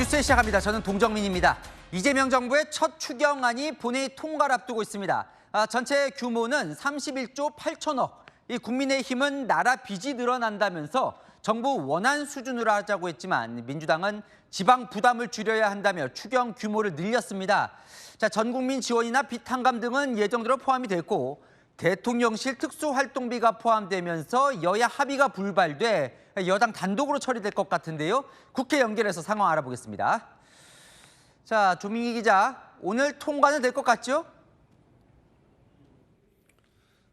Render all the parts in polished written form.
뉴스 시작합니다. 저는 동정민입니다. 이재명 정부의 첫 추경안이 본회의 통과를 앞두고 있습니다. 전체 규모는 31조 8천억. 이 국민의힘은 나라 빚이 늘어난다면서 정부 원안 수준으로 하자고 했지만 민주당은 지방 부담을 줄여야 한다며 추경 규모를 늘렸습니다. 전 국민 지원이나 빚 탕감 등은 예정대로 포함이 됐고 대통령실 특수활동비가 포함되면서 여야 합의가 불발돼 여당 단독으로 처리될 것 같은데요. 국회 연결해서 상황 알아보겠습니다. 조민기 기자, 오늘 통과는 될 것 같죠?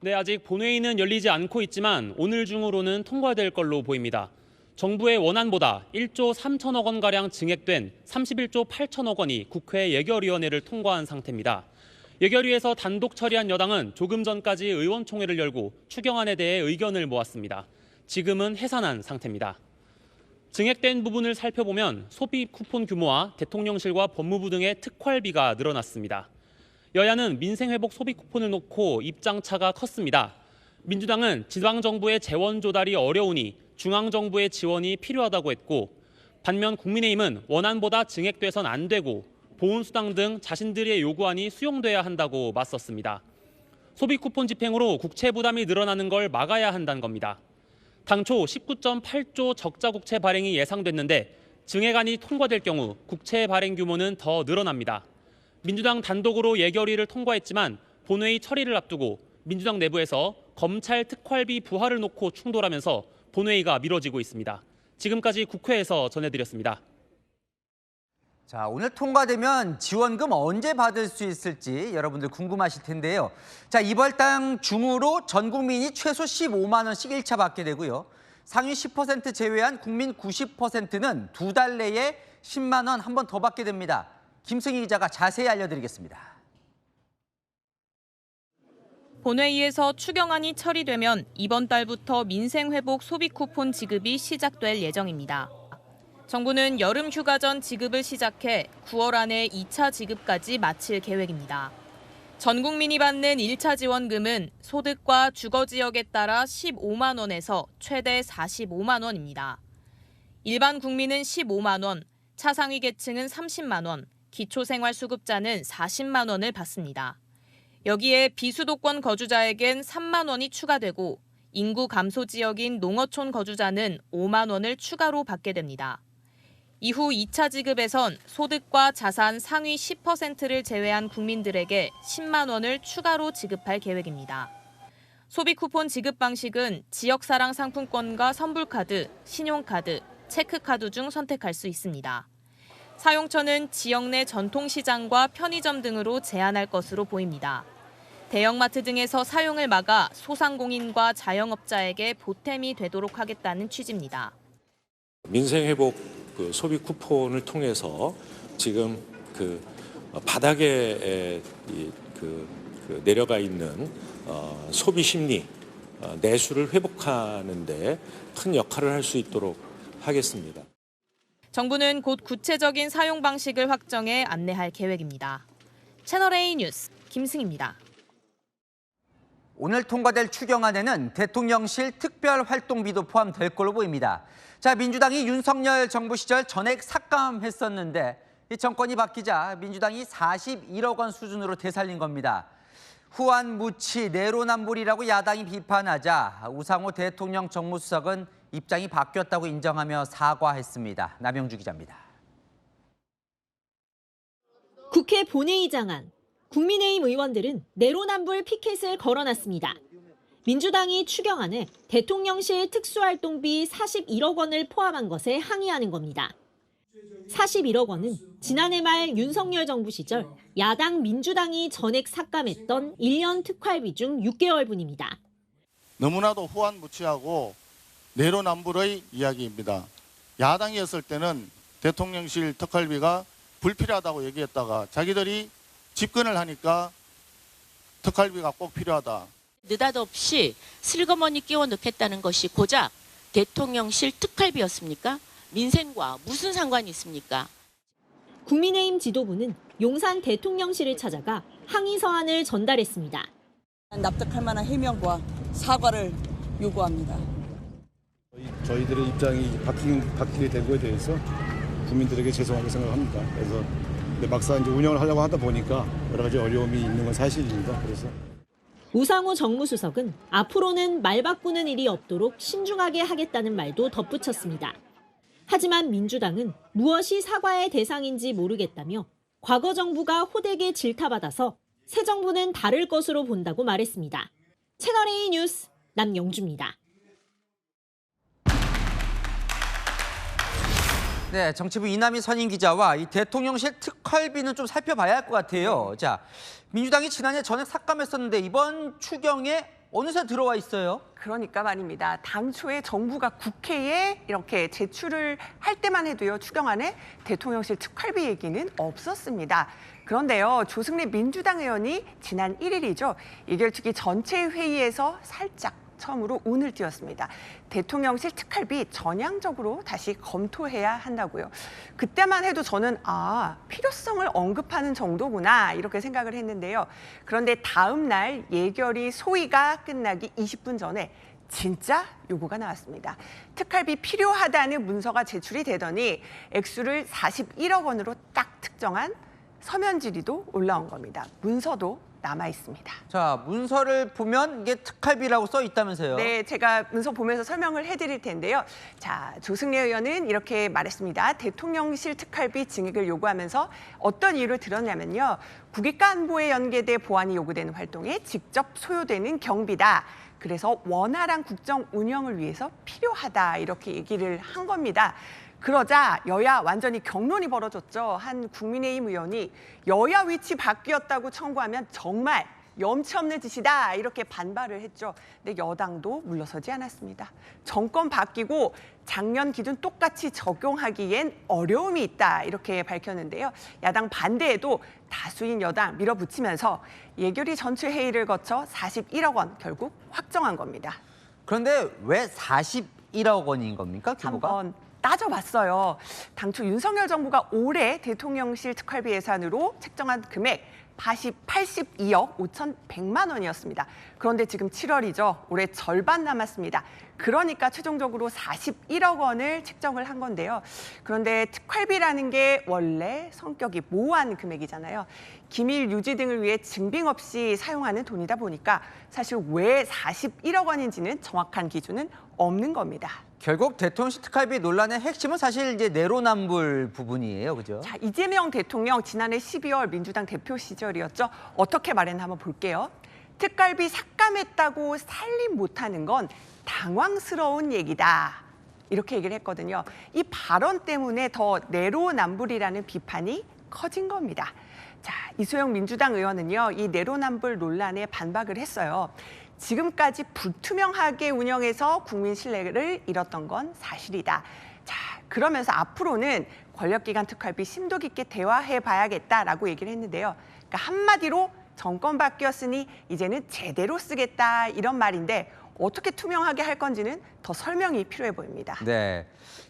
네, 아직 본회의는 열리지 않고 있지만 오늘 중으로는 통과될 걸로 보입니다. 정부의 원안보다 1조 3천억 원가량 증액된 31조 8천억 원이 국회 예결위원회를 통과한 상태입니다. 예결위에서 단독 처리한 여당은 조금 전까지 의원총회를 열고 추경안에 대해 의견을 모았습니다. 지금은 해산한 상태입니다. 증액된 부분을 살펴보면 소비 쿠폰 규모와 대통령실과 법무부 등의 특활비가 늘어났습니다. 여야는 민생회복 소비 쿠폰을 놓고 입장차가 컸습니다. 민주당은 지방정부의 재원 조달이 어려우니 중앙정부의 지원이 필요하다고 했고, 반면 국민의힘은 원안보다 증액돼선 안 되고 보훈수당 등 자신들의 요구안이 수용돼야 한다고 맞섰습니다. 소비 쿠폰 집행으로 국채 부담이 늘어나는 걸 막아야 한다는 겁니다. 당초 19.8조 적자 국채 발행이 예상됐는데 증액안이 통과될 경우 국채 발행 규모는 더 늘어납니다. 민주당 단독으로 예결위를 통과했지만 본회의 처리를 앞두고 민주당 내부에서 검찰 특활비 부활을 놓고 충돌하면서 본회의가 미뤄지고 있습니다. 지금까지 국회에서 전해드렸습니다. 오늘 통과되면 지원금 언제 받을 수 있을지 여러분들 궁금하실 텐데요. 이번 달 중으로 전 국민이 최소 15만 원씩 1차 받게 되고요. 상위 10% 제외한 국민 90%는 2달 내에 10만 원 한 번 더 받게 됩니다. 김승희 기자가 자세히 알려드리겠습니다. 본회의에서 추경안이 처리되면 이번 달부터 민생회복 소비 쿠폰 지급이 시작될 예정입니다. 정부는 여름 휴가 전 지급을 시작해 9월 안에 2차 지급까지 마칠 계획입니다. 전 국민이 받는 1차 지원금은 소득과 주거 지역에 따라 15만 원에서 최대 45만 원입니다. 일반 국민은 15만 원, 차상위 계층은 30만 원, 기초생활수급자는 40만 원을 받습니다. 여기에 비수도권 거주자에겐 3만 원이 추가되고 인구 감소 지역인 농어촌 거주자는 5만 원을 추가로 받게 됩니다. 이후 2차 지급에선 소득과 자산 상위 10%를 제외한 국민들에게 10만 원을 추가로 지급할 계획입니다. 소비 쿠폰 지급 방식은 지역사랑 상품권과 선불카드, 신용카드, 체크카드 중 선택할 수 있습니다. 사용처는 지역 내 전통시장과 편의점 등으로 제한할 것으로 보입니다. 대형마트 등에서 사용을 막아 소상공인과 자영업자에게 보탬이 되도록 하겠다는 취지입니다. 민생회복 소비 쿠폰을 통해서 지금 바닥에 내려가 있는 소비 심리, 내수를 회복하는 데 큰 역할을 할 수 있도록 하겠습니다. 정부는 곧 구체적인 사용 방식을 확정해 안내할 계획입니다. 채널A 뉴스 김승희입니다. 오늘 통과될 추경안에는 대통령실 특별활동비도 포함될 걸로 보입니다. 민주당이 윤석열 정부 시절 전액 삭감했었는데 이 정권이 바뀌자 민주당이 41억 원 수준으로 되살린 겁니다. 후한무치 내로남불이라고 야당이 비판하자 우상호 대통령 정무수석은 입장이 바뀌었다고 인정하며 사과했습니다. 남영주 기자입니다. 국회 본회의장 안, 국민의힘 의원들은 내로남불 피켓을 걸어놨습니다. 민주당이 추경안에 대통령실 특수활동비 41억 원을 포함한 것에 항의하는 겁니다. 41억 원은 지난해 말 윤석열 정부 시절 야당 민주당이 전액 삭감했던 1년 특활비 중 6개월분입니다. 너무나도 후한무치하고 내로남불의 이야기입니다. 야당이었을 때는 대통령실 특활비가 불필요하다고 얘기했다가 자기들이 집권을 하니까 특활비가 꼭 필요하다. 느닷없이 슬그머니 끼워 넣겠다는 것이 고작 대통령실 특활비였습니까? 민생과 무슨 상관이 있습니까? 국민의힘 지도부는 용산 대통령실을 찾아가 항의 서한을 전달했습니다. 납득할 만한 해명과 사과를 요구합니다. 저희들의 입장이 바뀌게 된 것에 대해서 국민들에게 죄송하게 생각합니다. 그래서 근데 막상 이제 운영을 하려고 하다 보니까 여러 가지 어려움이 있는 건 사실입니다. 그래서 우상호 정무수석은 앞으로는 말 바꾸는 일이 없도록 신중하게 하겠다는 말도 덧붙였습니다. 하지만 민주당은 무엇이 사과의 대상인지 모르겠다며 과거 정부가 호되게 질타받아서 새 정부는 다를 것으로 본다고 말했습니다. 채널A 뉴스 남영주입니다. 네, 정치부 이남희 선임 기자와 이 대통령실 특활비는 좀 살펴봐야 할 것 같아요. 자, 민주당이 지난해 전액 삭감했었는데 이번 추경에 어느새 들어와 있어요. 그러니까 말입니다. 당초에 정부가 국회에 이렇게 제출을 할 때만 해도요, 추경안에 대통령실 특활비 얘기는 없었습니다. 그런데요, 조승래 민주당 의원이 지난 1일이죠. 이결특위 전체 회의에서 살짝 처음으로 운을 띄웠습니다. 대통령실 특활비 전향적으로 다시 검토해야 한다고요. 그때만 해도 저는 필요성을 언급하는 정도구나 이렇게 생각을 했는데요. 그런데 다음 날 예결위 소위가 끝나기 20분 전에 진짜 요구가 나왔습니다. 특활비 필요하다는 문서가 제출이 되더니 액수를 41억 원으로 딱 특정한 서면 질의도 올라온 겁니다. 문서도 남아 있습니다. 자, 문서를 보면 이게 특활비라고 써 있다면서요? 네, 제가 문서 보면서 설명을 해드릴 텐데요. 자, 조승래 의원은 이렇게 말했습니다. 대통령실 특활비 증액을 요구하면서 어떤 이유를 들었냐면요. 국익과 안보에 연계돼 보안이 요구되는 활동에 직접 소요되는 경비다. 그래서 원활한 국정 운영을 위해서 필요하다 이렇게 얘기를 한 겁니다. 그러자 여야 완전히 격론이 벌어졌죠. 한 국민의힘 의원이 여야 위치 바뀌었다고 청구하면 정말 염치 없는 짓이다 이렇게 반발을 했죠. 근데 여당도 물러서지 않았습니다. 정권 바뀌고 작년 기준 똑같이 적용하기엔 어려움이 있다 이렇게 밝혔는데요. 야당 반대에도 다수인 여당 밀어붙이면서 예결위 전체 회의를 거쳐 41억 원 결국 확정한 겁니다. 그런데 왜 41억 원인 겁니까, 규모가? 한번 따져봤어요. 당초 윤석열 정부가 올해 대통령실 특활비 예산으로 책정한 금액 82억 5,100만 원이었습니다. 그런데 지금 7월이죠. 올해 절반 남았습니다. 그러니까 최종적으로 41억 원을 책정을 한 건데요. 그런데 특활비라는 게 원래 성격이 모호한 금액이잖아요. 기밀 유지 등을 위해 증빙 없이 사용하는 돈이다 보니까 사실 왜 41억 원인지는 정확한 기준은 없는 겁니다. 결국 대통령실 특활비 논란의 핵심은 사실 이제 내로남불 부분이에요, 그죠? 자, 이재명 대통령 지난해 12월 민주당 대표 시절이었죠. 어떻게 말했나 한번 볼게요. 특활비 삭감했다고 살림 못하는 건 당황스러운 얘기다. 이렇게 얘기를 했거든요. 이 발언 때문에 더 내로남불이라는 비판이 커진 겁니다. 자, 이소영 민주당 의원은요, 이 내로남불 논란에 반박을 했어요. 지금까지 불투명하게 운영해서 국민 신뢰를 잃었던 건 사실이다. 자, 그러면서 앞으로는 권력기관 특활비 심도 깊게 대화해 봐야겠다라고 얘기를 했는데요. 그러니까 한마디로 정권 바뀌었으니 이제는 제대로 쓰겠다 이런 말인데 어떻게 투명하게 할 건지는 더 설명이 필요해 보입니다. 네.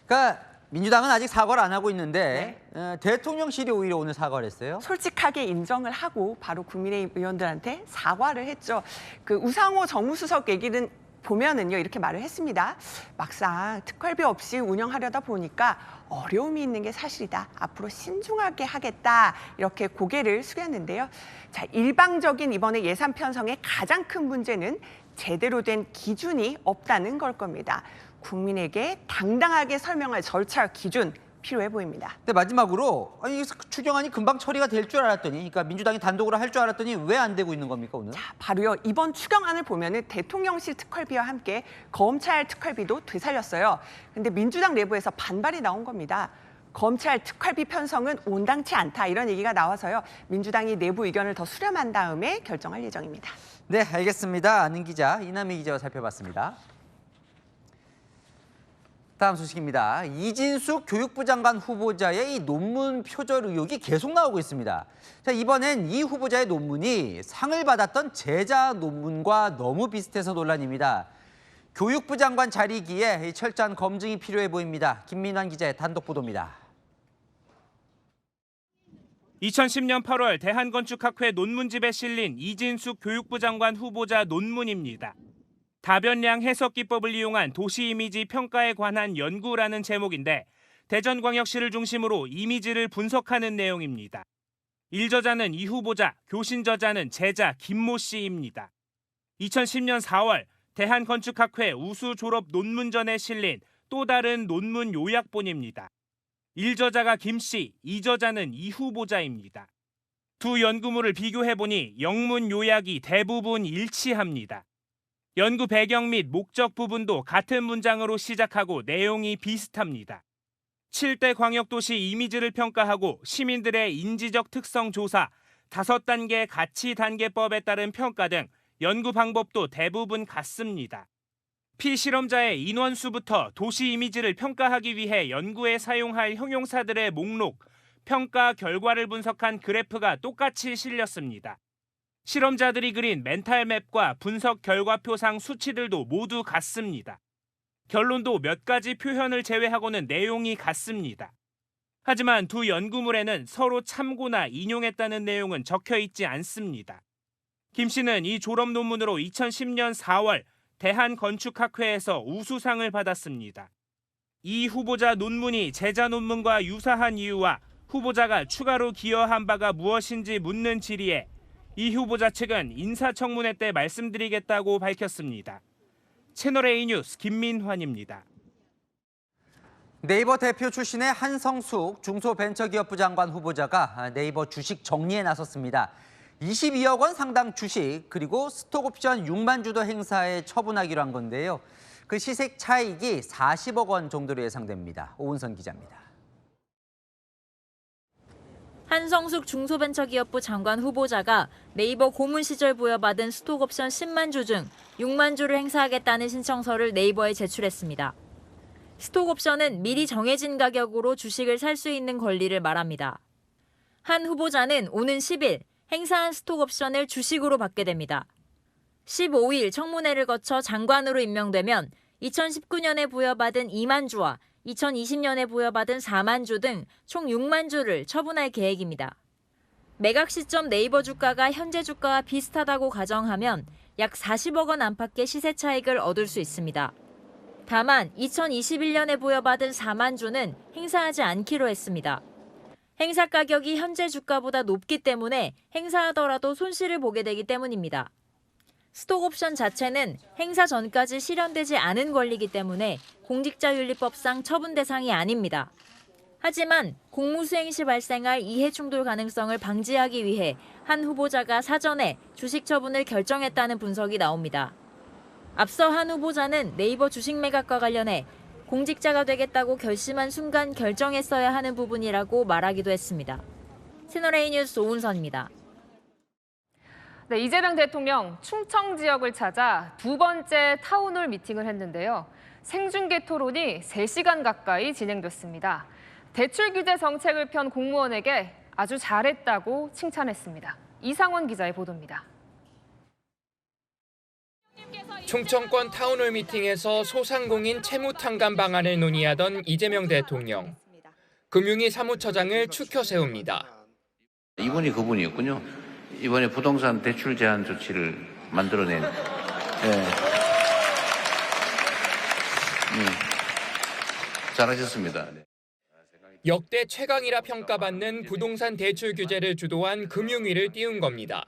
그러니까 민주당은 아직 사과를 안 하고 있는데 대통령실이 오히려 오늘 사과를 했어요. 솔직하게 인정을 하고 바로 국민의힘 의원들한테 사과를 했죠. 그 우상호 정무수석 얘기는 보면은요 이렇게 말을 했습니다. 막상 특활비 없이 운영하려다 보니까 어려움이 있는 게 사실이다. 앞으로 신중하게 하겠다. 이렇게 고개를 숙였는데요. 자, 일방적인 이번에 예산 편성의 가장 큰 문제는 제대로 된 기준이 없다는 걸 겁니다. 국민에게 당당하게 설명할 절차 기준 필요해 보입니다. 근데 마지막으로 아니 추경안이 금방 처리가 될 줄 알았더니, 그러니까 민주당이 단독으로 할 줄 알았더니 왜 안 되고 있는 겁니까 오늘? 자, 바로요. 이번 추경안을 보면은 대통령실 특활비와 함께 검찰 특활비도 되살렸어요. 근데 민주당 내부에서 반발이 나온 겁니다. 검찰 특활비 편성은 온당치 않다 이런 얘기가 나와서요. 민주당이 내부 의견을 더 수렴한 다음에 결정할 예정입니다. 네, 알겠습니다. 아는 기자 이남희 기자와 살펴봤습니다. 다음 소식입니다. 이진숙 교육부 장관 후보자의 이 논문 표절 의혹이 계속 나오고 있습니다. 자, 이번엔 이 후보자의 논문이 상을 받았던 제자 논문과 너무 비슷해서 논란입니다. 교육부 장관 자리기에 철저한 검증이 필요해 보입니다. 김민환 기자의 단독 보도입니다. 2010년 8월 대한건축학회 논문집에 실린 이진숙 교육부 장관 후보자 논문입니다. 다변량 해석 기법을 이용한 도시 이미지 평가에 관한 연구라는 제목인데 대전광역시를 중심으로 이미지를 분석하는 내용입니다. 1저자는 이 후보자, 교신저자는 제자 김모 씨입니다. 2010년 4월 대한건축학회 우수 졸업 논문전에 실린 또 다른 논문 요약본입니다. 1저자가 김 씨, 2저자는 이 후보자입니다. 두 연구물을 비교해보니 영문 요약이 대부분 일치합니다. 연구 배경 및 목적 부분도 같은 문장으로 시작하고 내용이 비슷합니다. 7대 광역도시 이미지를 평가하고 시민들의 인지적 특성 조사, 5단계 가치 단계법에 따른 평가 등 연구 방법도 대부분 같습니다. 피실험자의 인원수부터 도시 이미지를 평가하기 위해 연구에 사용할 형용사들의 목록, 평가 결과를 분석한 그래프가 똑같이 실렸습니다. 실험자들이 그린 멘탈맵과 분석 결과표상 수치들도 모두 같습니다. 결론도 몇 가지 표현을 제외하고는 내용이 같습니다. 하지만 두 연구물에는 서로 참고나 인용했다는 내용은 적혀 있지 않습니다. 김 씨는 이 졸업 논문으로 2010년 4월 대한건축학회에서 우수상을 받았습니다. 이 후보자 논문이 제자 논문과 유사한 이유와 후보자가 추가로 기여한 바가 무엇인지 묻는 질의에 이 후보자 측은 인사청문회 때 말씀드리겠다고 밝혔습니다. 채널A 뉴스 김민환입니다. 네이버 대표 출신의 한성숙 중소벤처기업부 장관 후보자가 네이버 주식 정리에 나섰습니다. 22억 원 상당 주식 그리고 스톡옵션 6만 주도 행사에 처분하기로 한 건데요. 그 시세 차익이 40억 원 정도로 예상됩니다. 오은선 기자입니다. 한성숙 중소벤처기업부 장관 후보자가 네이버 고문 시절 부여받은 스톡옵션 10만 주 중 6만 주를 행사하겠다는 신청서를 네이버에 제출했습니다. 스톡옵션은 미리 정해진 가격으로 주식을 살 수 있는 권리를 말합니다. 한 후보자는 오는 10일 행사한 스톡옵션을 주식으로 받게 됩니다. 15일 청문회를 거쳐 장관으로 임명되면 2019년에 부여받은 2만 주와 2020년에 부여받은 4만 주 등 총 6만 주를 처분할 계획입니다. 매각 시점 네이버 주가가 현재 주가와 비슷하다고 가정하면 약 40억 원 안팎의 시세 차익을 얻을 수 있습니다. 다만 2021년에 부여받은 4만 주는 행사하지 않기로 했습니다. 행사 가격이 현재 주가보다 높기 때문에 행사하더라도 손실을 보게 되기 때문입니다. 스톡옵션 자체는 행사 전까지 실현되지 않은 권리이기 때문에 공직자윤리법상 처분 대상이 아닙니다. 하지만 공무수행 시 발생할 이해충돌 가능성을 방지하기 위해 한 후보자가 사전에 주식 처분을 결정했다는 분석이 나옵니다. 앞서 한 후보자는 네이버 주식 매각과 관련해 공직자가 되겠다고 결심한 순간 결정했어야 하는 부분이라고 말하기도 했습니다. 채널A 뉴스 오은선입니다. 네, 이재명 대통령 충청 지역을 찾아 두 번째 타운홀 미팅을 했는데요. 생중계 토론이 3시간 가까이 진행됐습니다. 대출 규제 정책을 편 공무원에게 아주 잘했다고 칭찬했습니다. 이상원 기자의 보도입니다. 충청권 타운홀 미팅에서 소상공인 채무탕감 방안을 논의하던 이재명 대통령. 금융위 사무처장을 추켜 세웁니다. 이분이 그분이었군요. 이번에 부동산 대출 제한 조치를 만들어낸. 잘하셨습니다. 역대 최강이라 평가받는 부동산 대출 규제를 주도한 금융위를 띄운 겁니다.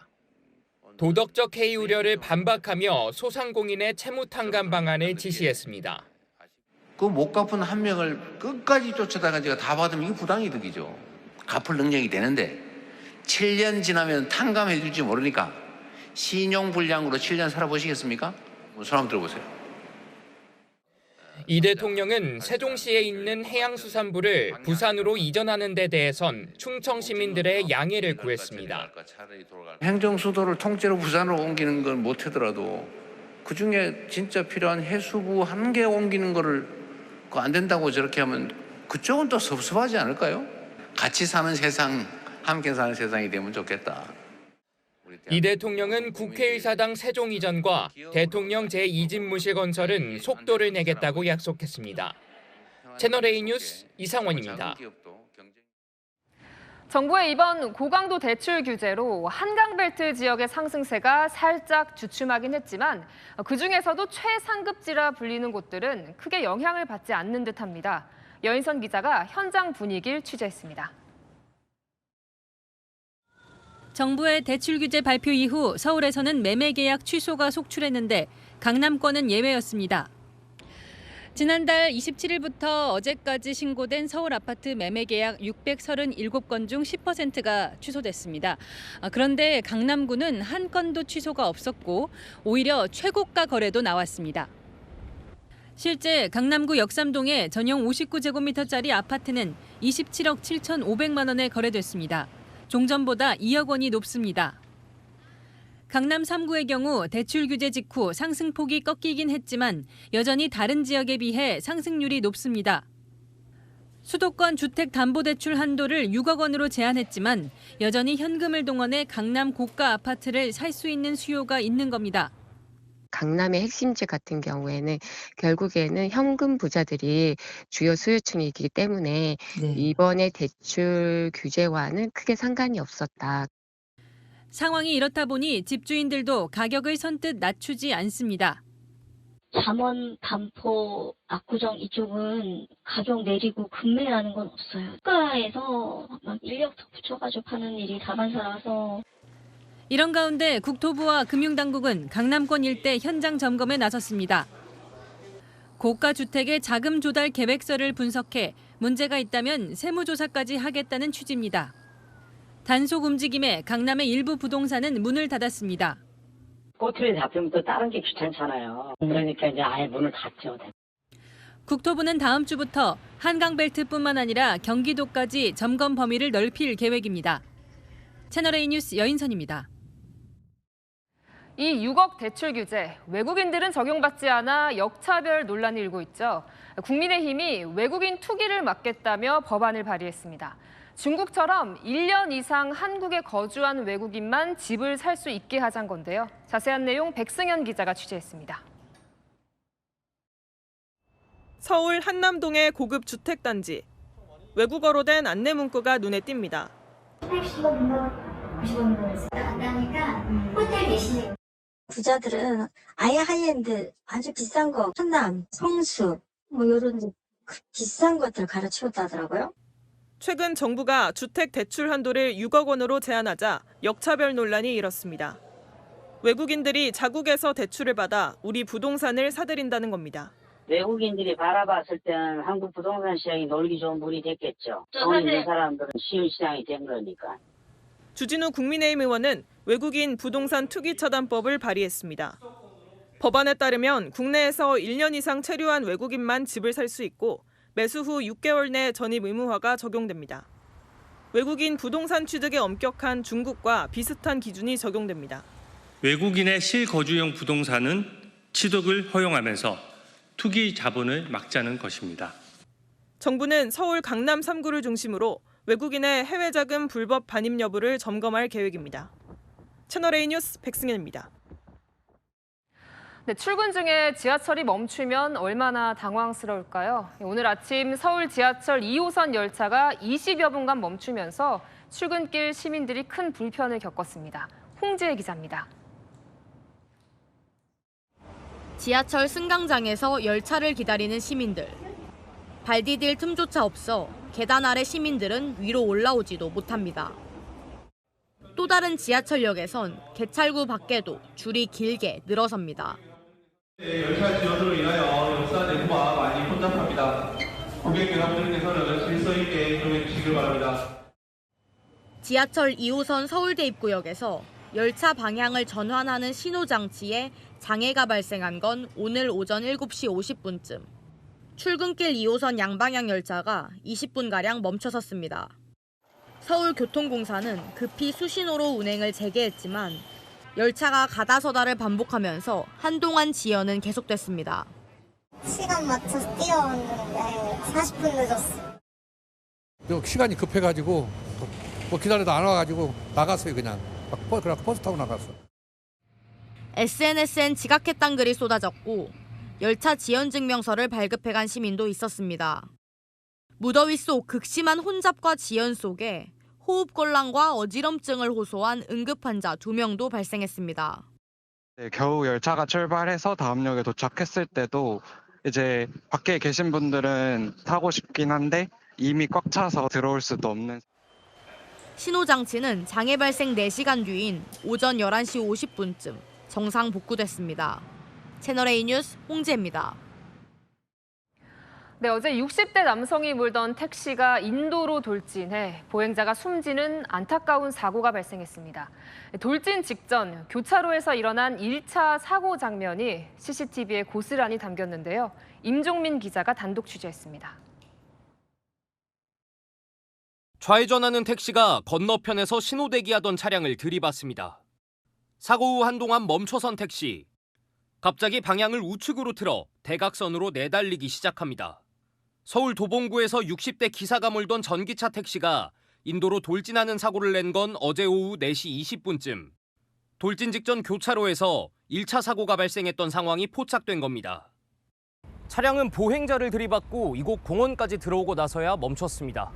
도덕적 해이 우려를 반박하며 소상공인의 채무탕감 방안을 지시했습니다. 그 못 갚은 한 명을 끝까지 쫓아다가 다 받으면 이거 부당이득이죠. 갚을 능력이 되는데 7년 지나면 탕감해 줄지 모르니까 신용불량으로 7년 살아보시겠습니까? 손 한번 들어보세요. 이 대통령은 세종시에 있는 해양수산부를 부산으로 이전하는 데 대해선 충청 시민들의 양해를 구했습니다. 행정수도를 통째로 부산으로 옮기는 걸 못하더라도 그중에 진짜 필요한 해수부 한 개 옮기는 거를 안 된다고 저렇게 하면 그쪽은 또 섭섭하지 않을까요? 같이 사는 세상, 함께 사는 세상이 되면 좋겠다. 이 대통령은 국회의사당 세종 이전과 대통령 제2집무실 건설은 속도를 내겠다고 약속했습니다. 채널A 뉴스 이상원입니다. 정부의 이번 고강도 대출 규제로 한강벨트 지역의 상승세가 살짝 주춤하긴 했지만 그중에서도 최상급지라 불리는 곳들은 크게 영향을 받지 않는 듯합니다. 여인선 기자가 현장 분위기를 취재했습니다. 정부의 대출 규제 발표 이후 서울에서는 매매 계약 취소가 속출했는데 강남권은 예외였습니다. 지난달 27일부터 어제까지 신고된 서울 아파트 매매 계약 637건 중 10%가 취소됐습니다. 그런데 강남구는 한 건도 취소가 없었고 오히려 최고가 거래도 나왔습니다. 실제 강남구 역삼동의 전용 59제곱미터짜리 아파트는 27억 7,500만 원에 거래됐습니다. 종전보다 2억 원이 높습니다. 강남 3구의 경우 대출 규제 직후 상승폭이 꺾이긴 했지만 여전히 다른 지역에 비해 상승률이 높습니다. 수도권 주택담보대출 한도를 6억 원으로 제한했지만 여전히 현금을 동원해 강남 고가 아파트를 살 수 있는 수요가 있는 겁니다. 강남의 핵심지 같은 경우에는 결국에는 현금 부자들이 주요 수요층이기 때문에 이번에 대출 규제와는 크게 상관이 없었다. 상황이 이렇다 보니 집주인들도 가격을 선뜻 낮추지 않습니다. 잠원, 반포, 압구정 이쪽은 가격 내리고 급매라는 건 없어요. 국가에서 막 인력 더 붙여가지고 파는 일이 다반사라서. 이런 가운데 국토부와 금융당국은 강남권 일대 현장 점검에 나섰습니다. 고가 주택의 자금 조달 계획서를 분석해 문제가 있다면 세무조사까지 하겠다는 취지입니다. 단속 움직임에 강남의 일부 부동산은 문을 닫았습니다. 꼬투리 잡히면 또 다른 게 귀찮잖아요. 그러니까 이제 아예 문을 닫죠. 국토부는 다음 주부터 한강벨트뿐만 아니라 경기도까지 점검 범위를 넓힐 계획입니다. 채널A 뉴스 여인선입니다. 이 6억 대출 규제, 외국인들은 적용받지 않아 역차별 논란이 일고 있죠. 국민의힘이 외국인 투기를 막겠다며 법안을 발의했습니다. 중국처럼 1년 이상 한국에 거주한 외국인만 집을 살 수 있게 하자는 건데요. 자세한 내용 백승현 기자가 취재했습니다. 서울 한남동의 고급 주택단지. 외국어로 된 안내 문구가 눈에 띕니다. 80원, 90원 나가니까 호텔 계시네요. 부자들은 아예 하이엔드 아주 비싼 거, 한남, 성수 뭐 이런 비싼 것들 가르치웠다 하더라고요. 최근 정부가 주택 대출 한도를 6억 원으로 제한하자 역차별 논란이 일었습니다. 외국인들이 자국에서 대출을 받아 우리 부동산을 사들인다는 겁니다. 외국인들이 바라봤을 때는 한국 부동산 시장이 놀기 좋은 물이 됐겠죠. 돈 있는 사람들은 쉬운 시장이 된 거니까. 주진우 국민의힘 의원은 외국인 부동산 투기 차단법을 발의했습니다. 법안에 따르면 국내에서 1년 이상 체류한 외국인만 집을 살 수 있고 매수 후 6개월 내 전입 의무화가 적용됩니다. 외국인 부동산 취득에 엄격한 중국과 비슷한 기준이 적용됩니다. 외국인의 실거주용 부동산은 취득을 허용하면서 투기 자본을 막자는 것입니다. 정부는 서울 강남 3구를 중심으로 외국인의 해외 자금 불법 반입 여부를 점검할 계획입니다. 채널A 뉴스 백승현입니다. 네, 출근 중에 지하철이 멈추면 얼마나 당황스러울까요? 오늘 아침 서울 지하철 2호선 열차가 20여 분간 멈추면서 출근길 시민들이 큰 불편을 겪었습니다. 홍지혜 기자입니다. 지하철 승강장에서 열차를 기다리는 시민들. 발 디딜 틈조차 없어 계단 아래 시민들은 위로 올라오지도 못합니다. 또 다른 지하철역에선 개찰구 밖에도 줄이 길게 늘어섭니다. 열차 지연으로 인하여 역사 내부가 많이 혼잡합니다. 고객 여러분들께서는 질서 있게 이용해 주시길 바랍니다. 지하철 2호선 서울대 입구역에서 열차 방향을 전환하는 신호장치에 장애가 발생한 건 오늘 오전 7시 50분쯤. 출근길 2호선 양방향 열차가 20분가량 멈춰섰습니다. 서울교통공사는 급히 수신호로 운행을 재개했지만 열차가 가다서다를 반복하면서 한동안 지연은 계속됐습니다. 시간 맞춰서 뛰어왔는데 40분 늦었어요. 시간이 급해가지고 뭐 기다려도 안 와가지고 나갔어요. 그냥 버스 타고 나갔어. SNS엔 지각했단 글이 쏟아졌고 열차 지연 증명서를 발급해간 시민도 있었습니다. 무더위 속 극심한 혼잡과 지연 속에 호흡곤란과 어지럼증을 호소한 응급환자 2명도 발생했습니다. 겨우 열차가 출발해서 다음 역에 도착했을 때도 이제 밖에 계신 분들은 타고 싶긴 한데 이미 꽉 차서 들어올 수도 없는. 신호장치는 장애 발생 4시간 뒤인 오전 11시 50분쯤 정상 복구됐습니다. 채널A 뉴스 홍지혜입니다. 네, 어제 60대 남성이 몰던 택시가 인도로 돌진해 보행자가 숨지는 안타까운 사고가 발생했습니다. 돌진 직전 교차로에서 일어난 1차 사고 장면이 CCTV에 고스란히 담겼는데요. 임종민 기자가 단독 취재했습니다. 좌회전하는 택시가 건너편에서 신호대기하던 차량을 들이받습니다. 사고 후 한동안 멈춰선 택시. 갑자기 방향을 우측으로 틀어 대각선으로 내달리기 시작합니다. 서울 도봉구에서 60대 기사가 몰던 전기차 택시가 인도로 돌진하는 사고를 낸 건 어제 오후 4시 20분쯤. 돌진 직전 교차로에서 1차 사고가 발생했던 상황이 포착된 겁니다. 차량은 보행자를 들이받고 이곳 공원까지 들어오고 나서야 멈췄습니다.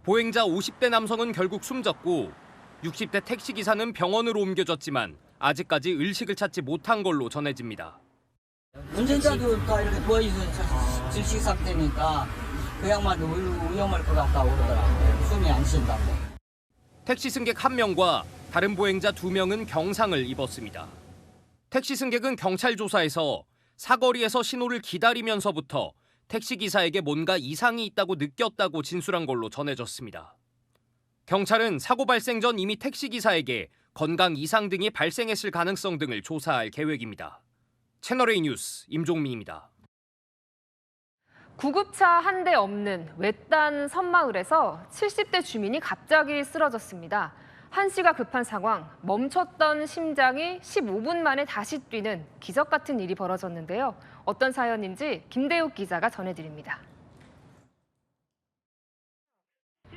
보행자 50대 남성은 결국 숨졌고 60대 택시기사는 병원으로 옮겨졌지만 아직까지 의식을 찾지 못한 걸로 전해집니다. 운전자도 다 이렇게 누워있어서 질식 상태니까 그 양반도 위험할 것 같다고 그러더라고요. 숨이 안 쉰다고. 택시 승객 1명과 다른 보행자 2명은 경상을 입었습니다. 택시 승객은 경찰 조사에서 사거리에서 신호를 기다리면서부터 택시기사에게 뭔가 이상이 있다고 느꼈다고 진술한 걸로 전해졌습니다. 경찰은 사고 발생 전 이미 택시기사에게 건강 이상 등이 발생했을 가능성 등을 조사할 계획입니다. 채널A 뉴스 임종민입니다. 구급차 한 대 없는 외딴 섬마을에서 70대 주민이 갑자기 쓰러졌습니다. 한시가 급한 상황, 멈췄던 심장이 15분 만에 다시 뛰는 기적 같은 일이 벌어졌는데요. 어떤 사연인지 김대욱 기자가 전해드립니다.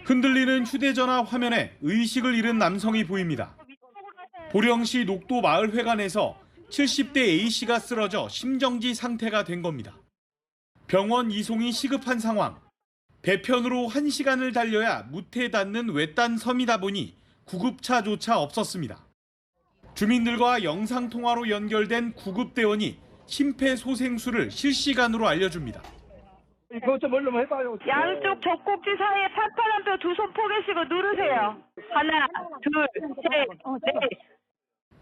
흔들리는 휴대전화 화면에 의식을 잃은 남성이 보입니다. 보령시 녹도 마을회관에서 70대 A씨가 쓰러져 심정지 상태가 된 겁니다. 병원 이송이 시급한 상황. 배편으로 1시간을 달려야 무태 닿는 외딴 섬이다 보니 구급차조차 없었습니다. 주민들과 영상통화로 연결된 구급대원이 심폐소생술을 실시간으로 알려줍니다. 이거 좀 얼른 해봐요. 양쪽 젖꼭지 사이에 팔팔한 뼈 2손 포개시고 누르세요. 하나, 둘, 셋, 넷.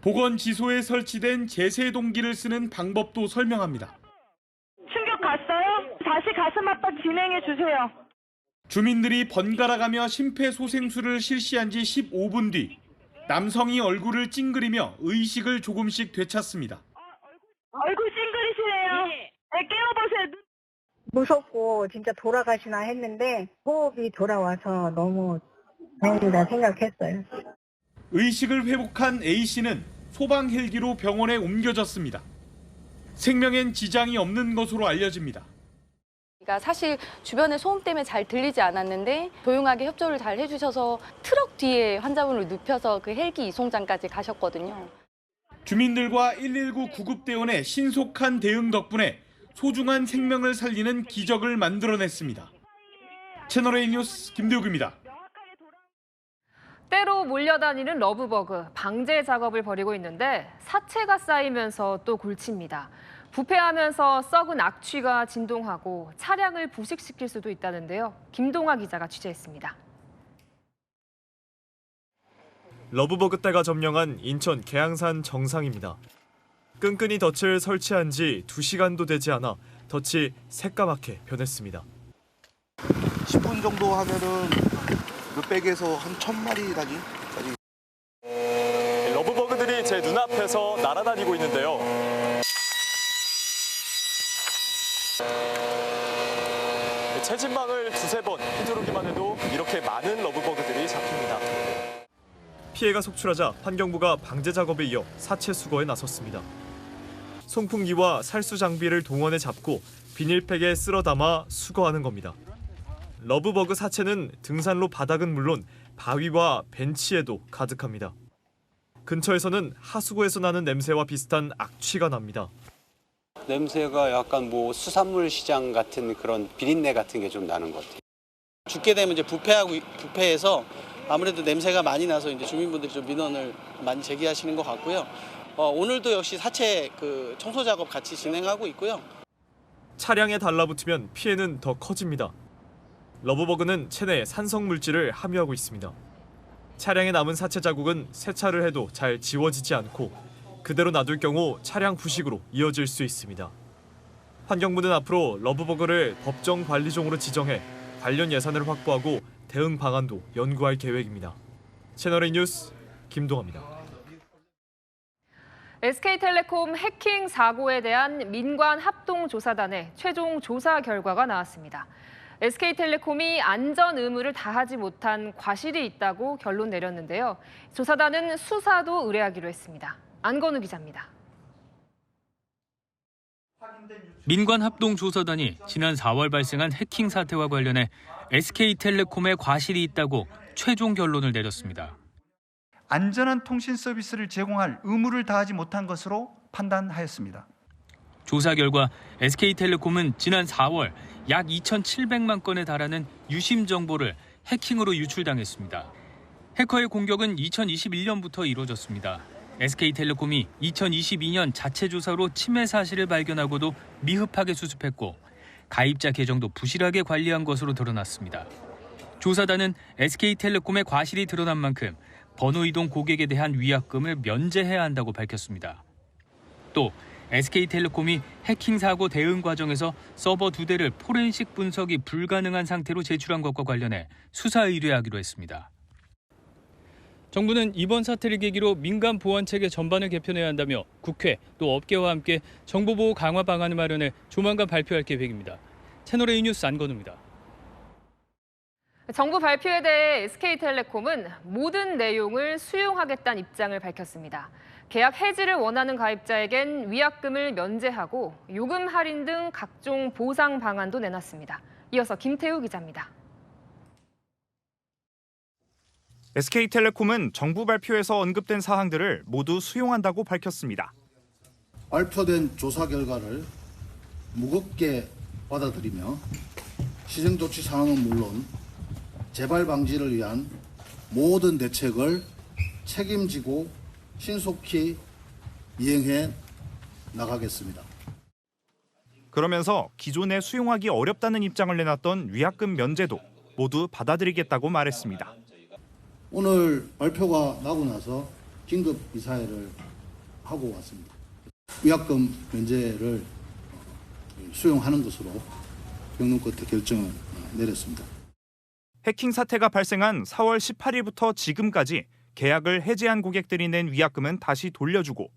보건지소에 설치된 제세동기를 쓰는 방법도 설명합니다. 충격 갔어요? 다시 가슴 압박 진행해 주세요. 주민들이 번갈아가며 심폐소생술을 실시한 지 15분 뒤 남성이 얼굴을 찡그리며 의식을 조금씩 되찾습니다. 얼굴 찡그리시네요. 네, 깨워보세요. 무섭고 진짜 돌아가시나 했는데 호흡이 돌아와서 너무 다행이다 생각했어요. 의식을 회복한 A씨는 소방 헬기로 병원에 옮겨졌습니다. 생명엔 지장이 없는 것으로 알려집니다. 사실 주변에 소음 때문에 잘 들리지 않았는데 조용하게 협조를 잘 해주셔서 트럭 뒤에 환자분을 눕혀서 그 헬기 이송장까지 가셨거든요. 주민들과 119 구급대원의 신속한 대응 덕분에 소중한 생명을 살리는 기적을 만들어냈습니다. 채널A 뉴스 김대욱입니다. 때로 몰려다니는 러브버그, 방제 작업을 벌이고 있는데 사체가 쌓이면서 또 골칩니다. 부패하면서 썩은 악취가 진동하고 차량을 부식시킬 수도 있다는데요. 김동아 기자가 취재했습니다. 러브버그 떼가 점령한 인천 계양산 정상입니다. 끈끈이 덫을 설치한 지 2시간도 되지 않아 덫이 새까맣게 변했습니다. 10분 정도 하면은 몇백에서 한 1000마리까지. 러브버그들이 제 눈앞에서 날아다니고 있는데요. 채집망을 2-3번 휘두르기만 해도 이렇게 많은 러브버그들이 잡힙니다. 피해가 속출하자 환경부가 방제 작업에 이어 사체 수거에 나섰습니다. 송풍기와 살수 장비를 동원해 잡고 비닐팩에 쓸어 담아 수거하는 겁니다. 러브버그 사체는 등산로 바닥은 물론 바위와 벤치에도 가득합니다. 근처에서는 하수구에서 나는 냄새와 비슷한 악취가 납니다. 냄새가 약간 수산물 시장 같은 그런 비린내 같은 게 좀 나는 것 같아요. 죽게 되면 이제 부패해서 아무래도 냄새가 많이 나서 이제 주민분들이 좀 민원을 많이 제기하시는 것 같고요. 오늘도 역시 사체 청소 작업 같이 진행하고 있고요. 차량에 달라붙으면 피해는 더 커집니다. 러브버그는 체내에 산성 물질을 함유하고 있습니다. 차량에 남은 사체 자국은 세차를 해도 잘 지워지지 않고 그대로 놔둘 경우 차량 부식으로 이어질 수 있습니다. 환경부는 앞으로 러브버그를 법정 관리종으로 지정해 관련 예산을 확보하고 대응 방안도 연구할 계획입니다. 채널A 뉴스 김동아입니다. SK텔레콤 해킹 사고에 대한 민관 합동조사단의 최종 조사 결과가 나왔습니다. SK텔레콤이 안전 의무를 다하지 못한 과실이 있다고 결론 내렸는데요. 조사단은 수사도 의뢰하기로 했습니다. 안건우 기자입니다. 민관 합동조사단이 지난 4월 발생한 해킹 사태와 관련해 SK텔레콤의 과실이 있다고 최종 결론을 내렸습니다. 안전한 통신 서비스를 제공할 의무를 다하지 못한 것으로 판단하였습니다. 조사 결과 SK텔레콤은 지난 4월 약 2,700만 건에 달하는 유심 정보를 해킹으로 유출당했습니다. 해커의 공격은 2021년부터 이루어졌습니다. SK텔레콤이 2022년 자체 조사로 침해 사실을 발견하고도 미흡하게 수습했고 가입자 계정도 부실하게 관리한 것으로 드러났습니다. 조사단은 SK텔레콤의 과실이 드러난 만큼 번호 이동 고객에 대한 위약금을 면제해야 한다고 밝혔습니다. 또 SK텔레콤이 해킹 사고 대응 과정에서 서버 2대를 포렌식 분석이 불가능한 상태로 제출한 것과 관련해 수사 의뢰하기로 했습니다. 정부는 이번 사태를 계기로 민간 보안 체계 전반을 개편해야 한다며 국회 또 업계와 함께 정보보호 강화 방안을 마련해 조만간 발표할 계획입니다. 채널A 뉴스 안건우입니다. 정부 발표에 대해 SK텔레콤은 모든 내용을 수용하겠다는 입장을 밝혔습니다. 계약 해지를 원하는 가입자에겐 위약금을 면제하고 요금 할인 등 각종 보상 방안도 내놨습니다. 이어서 김태우 기자입니다. SK텔레콤은 정부 발표에서 언급된 사항들을 모두 수용한다고 밝혔습니다. 발표된 조사 결과를 무겁게 받아들이며 시정조치 사항은 물론 재발 방지를 위한 모든 대책을 책임지고 신속히 이행해 나가겠습니다. 그러면서 기존에 수용하기 어렵다는 입장을 내놨던 위약금 면제도 모두 받아들이겠다고 말했습니다. 오늘 발표가 나고 나서 긴급 이사회를 하고 왔습니다. 위약금 면제를 수용하는 것으로 경론 끝에 결정을 내렸습니다. 해킹 사태가 발생한 4월 18일부터 지금까지 계약을 해지한 고객들이 낸 위약금은 다시 돌려주고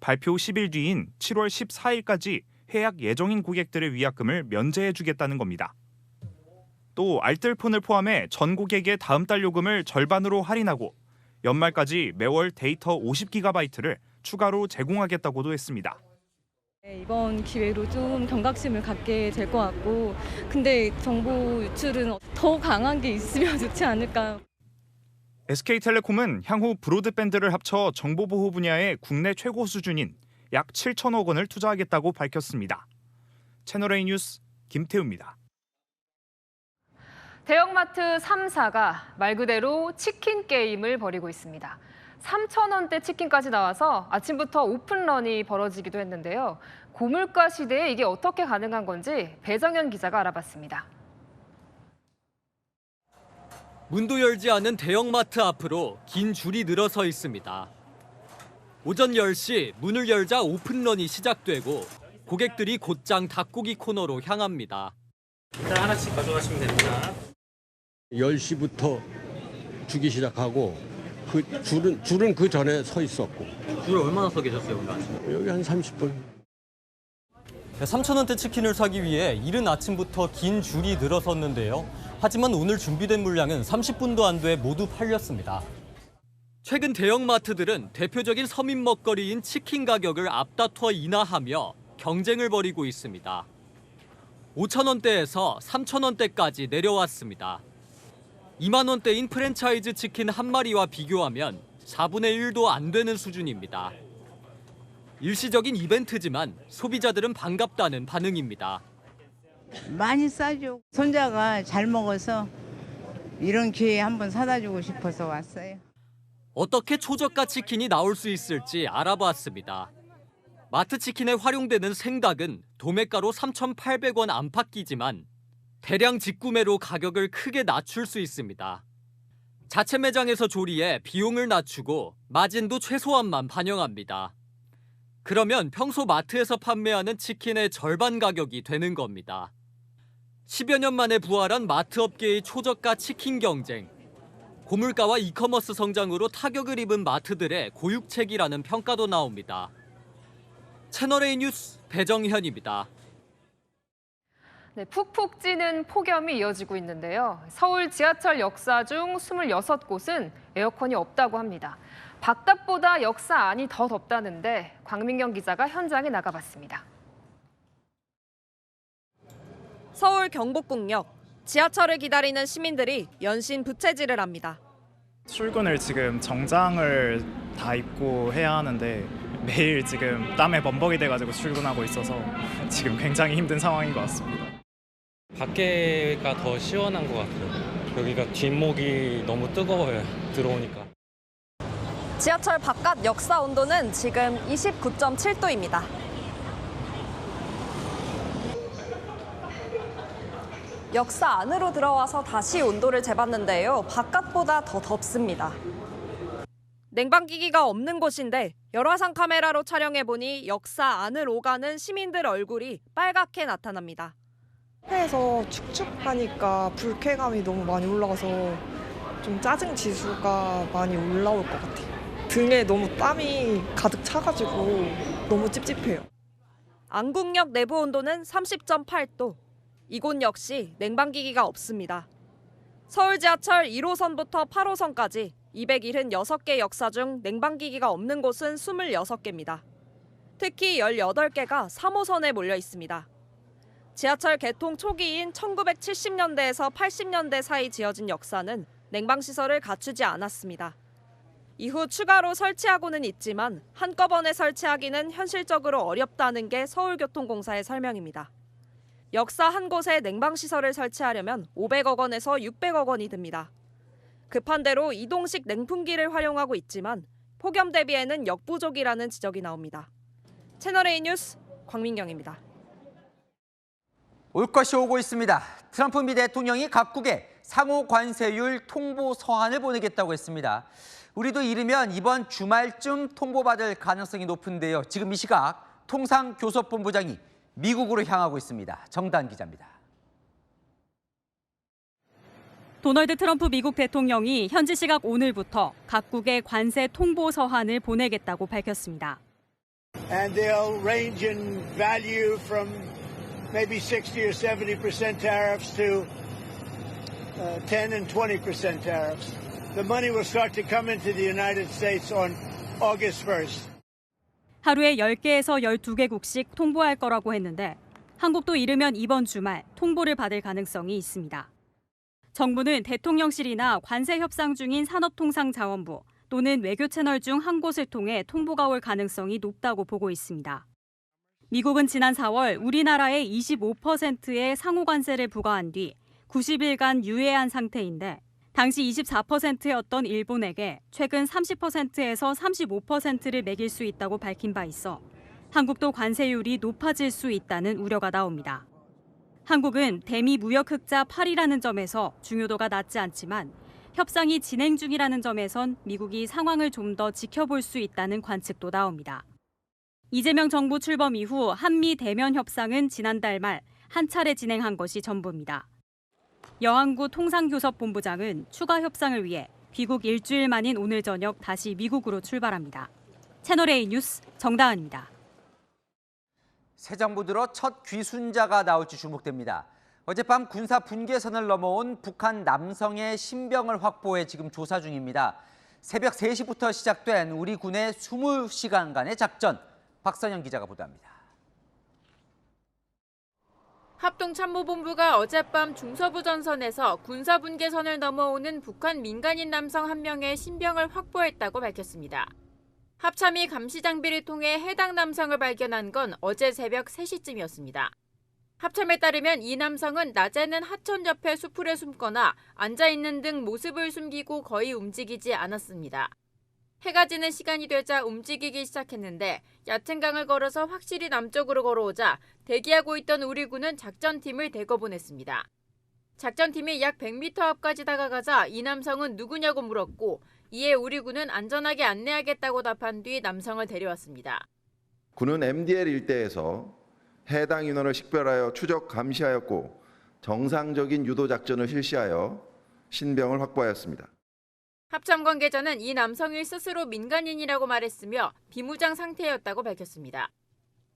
발표 10일 뒤인 7월 14일까지 해약 예정인 고객들의 위약금을 면제해주겠다는 겁니다. 또 알뜰폰을 포함해 전 고객의 다음 달 요금을 절반으로 할인하고 연말까지 매월 데이터 50GB를 추가로 제공하겠다고도 했습니다. 이번 기회로 좀 경각심을 갖게 될 것 같고 근데 정보 유출은 더 강한 게 있으면 좋지 않을까. SK텔레콤은 향후 브로드밴드를 합쳐 정보보호 분야의 국내 최고 수준인 약 7천억 원을 투자하겠다고 밝혔습니다. 채널A 뉴스 김태우입니다. 대형마트 3사가 말 그대로 치킨 게임을 벌이고 있습니다. 3,000원대 치킨까지 나와서 아침부터 오픈런이 벌어지기도 했는데요. 고물가 시대에 이게 어떻게 가능한 건지 배정현 기자가 알아봤습니다. 문도 열지 않은 대형마트 앞으로 긴 줄이 늘어서 있습니다. 오전 10시 문을 열자 오픈런이 시작되고 고객들이 곧장 닭고기 코너로 향합니다. 일단 하나씩 가져가시면 됩니다. 10시부터 주기 시작하고 그 줄은 그 전에 서 있었고. 줄 얼마나 서 계셨어요, 여기 한 30분. 3,000원대 치킨을 사기 위해 이른 아침부터 긴 줄이 늘어섰는데요. 하지만 오늘 준비된 물량은 30분도 안 돼 모두 팔렸습니다. 최근 대형마트들은 대표적인 서민 먹거리인 치킨 가격을 앞다퉈 인하하며 경쟁을 벌이고 있습니다. 5,000원대에서 3,000원대까지 내려왔습니다. 2만 원대인 프랜차이즈 치킨 한 마리와 비교하면 4분의 1도 안 되는 수준입니다. 일시적인 이벤트지만 소비자들은 반갑다는 반응입니다. 많이 싸죠. 손자가 잘 먹어서 이런 기회에 한번 사다 주고 싶어서 왔어요. 어떻게 초저가 치킨이 나올 수 있을지 알아봤습니다. 마트 치킨에 활용되는 생닭은 도매가로 3,800원 안팎이지만 대량 직구매로 가격을 크게 낮출 수 있습니다. 자체 매장에서 조리해 비용을 낮추고 마진도 최소한만 반영합니다. 그러면 평소 마트에서 판매하는 치킨의 절반 가격이 되는 겁니다. 10여 년 만에 부활한 마트 업계의 초저가 치킨 경쟁. 고물가와 이커머스 성장으로 타격을 입은 마트들의 고육책이라는 평가도 나옵니다. 채널A 뉴스 배정현입니다. 네, 푹푹 찌는 폭염이 이어지고 있는데요. 서울 지하철 역사 중 26곳은 에어컨이 없다고 합니다. 바깥보다 역사 안이 더 덥다는데 광민경 기자가 현장에 나가봤습니다. 서울 경복궁역. 지하철을 기다리는 시민들이 연신 부채질을 합니다. 출근을 지금 정장을 다 입고 해야 하는데 매일 지금 땀에 범벅이 돼가지고 출근하고 있어서 지금 굉장히 힘든 상황인 것 같습니다. 밖에가 더 시원한 것 같아요. 여기가 뒷목이 너무 뜨거워요, 들어오니까. 지하철 바깥 역사 온도는 지금 29.7도입니다. 역사 안으로 들어와서 다시 온도를 재봤는데요. 바깥보다 더 덥습니다. 냉방기기가 없는 곳인데 열화상 카메라로 촬영해보니 역사 안을 오가는 시민들 얼굴이 빨갛게 나타납니다. 해에서 축축하니까 불쾌감이 너무 많이 올라가서 좀 짜증 지수가 많이 올라올 것 같아요. 등에 너무 땀이 가득 차가지고 너무 찝찝해요. 안국역 내부 온도는 30.8도. 이곳 역시 냉방기기가 없습니다. 서울 지하철 1호선부터 8호선까지 276개 역사 중 냉방기기가 없는 곳은 26개입니다. 특히 18개가 3호선에 몰려 있습니다. 지하철 개통 초기인 1970년대에서 80년대 사이 지어진 역사는 냉방시설을 갖추지 않았습니다. 이후 추가로 설치하고는 있지만 한꺼번에 설치하기는 현실적으로 어렵다는 게 서울교통공사의 설명입니다. 역사 한 곳에 냉방시설을 설치하려면 500억 원에서 600억 원이 듭니다. 급한 대로 이동식 냉풍기를 활용하고 있지만 폭염 대비에는 역부족이라는 지적이 나옵니다. 채널A 뉴스 광민경입니다. 올 것이 오고 있습니다. 트럼프 미 대통령이 각국에 상호 관세율 통보 서한을 보내겠다고 했습니다. 우리도 이르면 이번 주말쯤 통보받을 가능성이 높은데요. 지금 이 시각 통상교섭본부장이 미국으로 향하고 있습니다. 정다은 기자입니다. 도널드 트럼프 미국 대통령이 현지 시각 오늘부터 각국에 관세 통보 서한을 보내겠다고 밝혔습니다. And they'll range in value from maybe 60 or 70% tariffs to 10 and 20% tariffs. The money will start to come into the United States on August 1st. 하루에 10개에서 12개국씩 통보할 거라고 했는데 한국도 이르면 이번 주말 통보를 받을 가능성이 있습니다. 정부는 대통령실이나 관세 협상 중인 산업통상자원부 또는 외교채널 중 한 곳을 통해 통보가 올 가능성이 높다고 보고 있습니다. 미국은 지난 4월 우리나라에 25%의 상호관세를 부과한 뒤 90일간 유예한 상태인데 당시 24%였던 일본에게 최근 30%에서 35%를 매길 수 있다고 밝힌 바 있어 한국도 관세율이 높아질 수 있다는 우려가 나옵니다. 한국은 대미 무역 흑자 8이라는 점에서 중요도가 낮지 않지만 협상이 진행 중이라는 점에선 미국이 상황을 좀 더 지켜볼 수 있다는 관측도 나옵니다. 이재명 정부 출범 이후 한미 대면 협상은 지난달 말 한 차례 진행한 것이 전부입니다. 여한구 통상교섭본부장은 추가 협상을 위해 귀국 일주일 만인 오늘 저녁 다시 미국으로 출발합니다. 채널A 뉴스 정다은입니다. 새 정부 들어 첫 귀순자가 나올지 주목됩니다. 어젯밤 군사 분계선을 넘어온 북한 남성의 신병을 확보해 지금 조사 중입니다. 새벽 3시부터 시작된 우리 군의 20시간간의 작전. 박선영 기자가 보도합니다. 합동참모본부가 어젯밤 중서부 전선에서 군사 분계선을 넘어오는 북한 민간인 남성 한 명의 신병을 확보했다고 밝혔습니다. 합참이 감시 장비를 통해 해당 남성을 발견한 건 어제 새벽 3시쯤이었습니다. 합참에 따르면 이 남성은 낮에는 하천 옆에 수풀에 숨거나 앉아있는 등 모습을 숨기고 거의 움직이지 않았습니다. 해가 지는 시간이 되자 움직이기 시작했는데 얕은 강을 걸어서 확실히 남쪽으로 걸어오자 대기하고 있던 우리군은 작전팀을 대거 보냈습니다. 작전팀이 약 100m 앞까지 다가가자 이 남성은 누구냐고 물었고 이에 우리군은 안전하게 안내하겠다고 답한 뒤 남성을 데려왔습니다. 군은 MDL 일대에서 해당 인원을 식별하여 추적 감시하였고 정상적인 유도 작전을 실시하여 신병을 확보하였습니다. 합참 관계자는 이 남성이 스스로 민간인이라고 말했으며 비무장 상태였다고 밝혔습니다.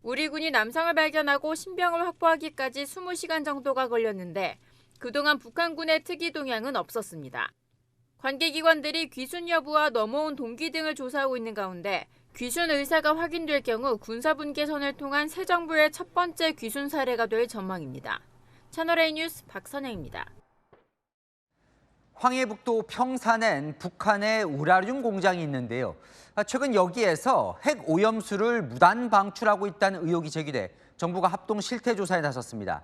우리 군이 남성을 발견하고 신병을 확보하기까지 20시간 정도가 걸렸는데 그동안 북한군의 특이 동향은 없었습니다. 관계기관들이 귀순 여부와 넘어온 동기 등을 조사하고 있는 가운데 귀순 의사가 확인될 경우 군사분계선을 통한 새 정부의 첫 번째 귀순 사례가 될 전망입니다. 채널A 뉴스 박선혜입니다. 황해북도 평산엔 북한의 우라늄 공장이 있는데요. 최근 여기에서 핵 오염수를 무단 방출하고 있다는 의혹이 제기돼 정부가 합동 실태 조사에 나섰습니다.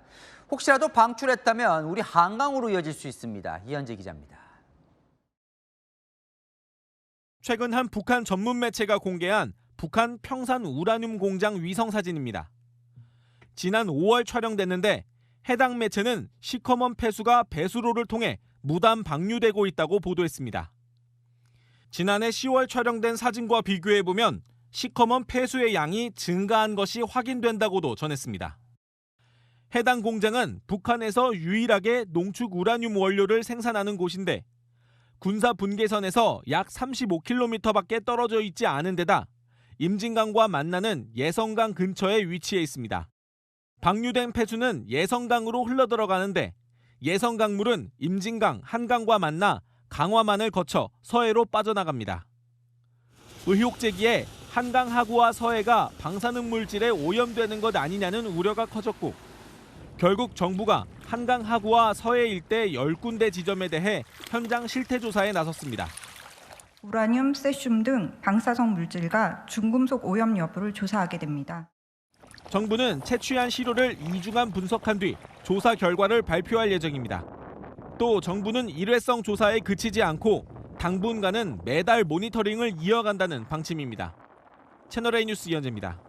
혹시라도 방출했다면 우리 한강으로 이어질 수 있습니다. 이현재 기자입니다. 최근 한 북한 전문 매체가 공개한 북한 평산 우라늄 공장 위성 사진입니다. 지난 5월 촬영됐는데 해당 매체는 시커먼 폐수가 배수로를 통해 무단 방류되고 있다고 보도했습니다. 지난해 10월 촬영된 사진과 비교해보면 시커먼 폐수의 양이 증가한 것이 확인된다고도 전했습니다. 해당 공장은 북한에서 유일하게 농축 우라늄 원료를 생산하는 곳인데 군사 분계선에서 약 35km밖에 떨어져 있지 않은 데다 임진강과 만나는 예성강 근처에 위치해 있습니다. 방류된 폐수는 예성강으로 흘러들어가는데 예성강물은 임진강, 한강과 만나 강화만을 거쳐 서해로 빠져나갑니다. 의혹 제기에 한강 하구와 서해가 방사능 물질에 오염되는 것 아니냐는 우려가 커졌고 결국 정부가 한강 하구와 서해 일대 10군데 지점에 대해 현장 실태 조사에 나섰습니다. 우라늄, 세슘 등 방사성 물질과 중금속 오염 여부를 조사하게 됩니다. 정부는 채취한 시료를 2주간 분석한 뒤 조사 결과를 발표할 예정입니다. 또 정부는 일회성 조사에 그치지 않고 당분간은 매달 모니터링을 이어간다는 방침입니다. 채널A 뉴스 이현재입니다.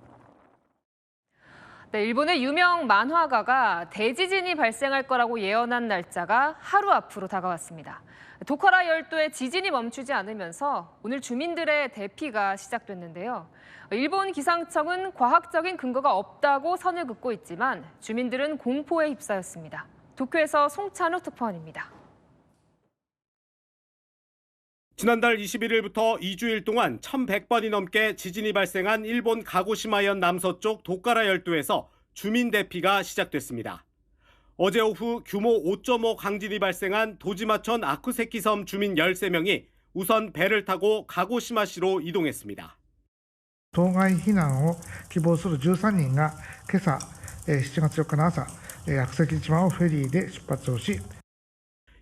네, 일본의 유명 만화가가 대지진이 발생할 거라고 예언한 날짜가 하루 앞으로 다가왔습니다. 도카라 열도에 지진이 멈추지 않으면서 오늘 주민들의 대피가 시작됐는데요. 일본 기상청은 과학적인 근거가 없다고 선을 긋고 있지만 주민들은 공포에 휩싸였습니다. 도쿄에서 송찬우 특파원입니다. 지난달 21일부터 2주일 동안 1,100번이 넘게 지진이 발생한 일본 가고시마현 남서쪽 도카라 열도에서 주민 대피가 시작됐습니다. 어제 오후 규모 5.5 강진이 발생한 도지마천 아쿠세키 섬 주민 13명이 우선 배를 타고 가고시마시로 이동했습니다. 島外避難を希望する13人が今朝7月4日の朝、悪石島をフェリーで出発をし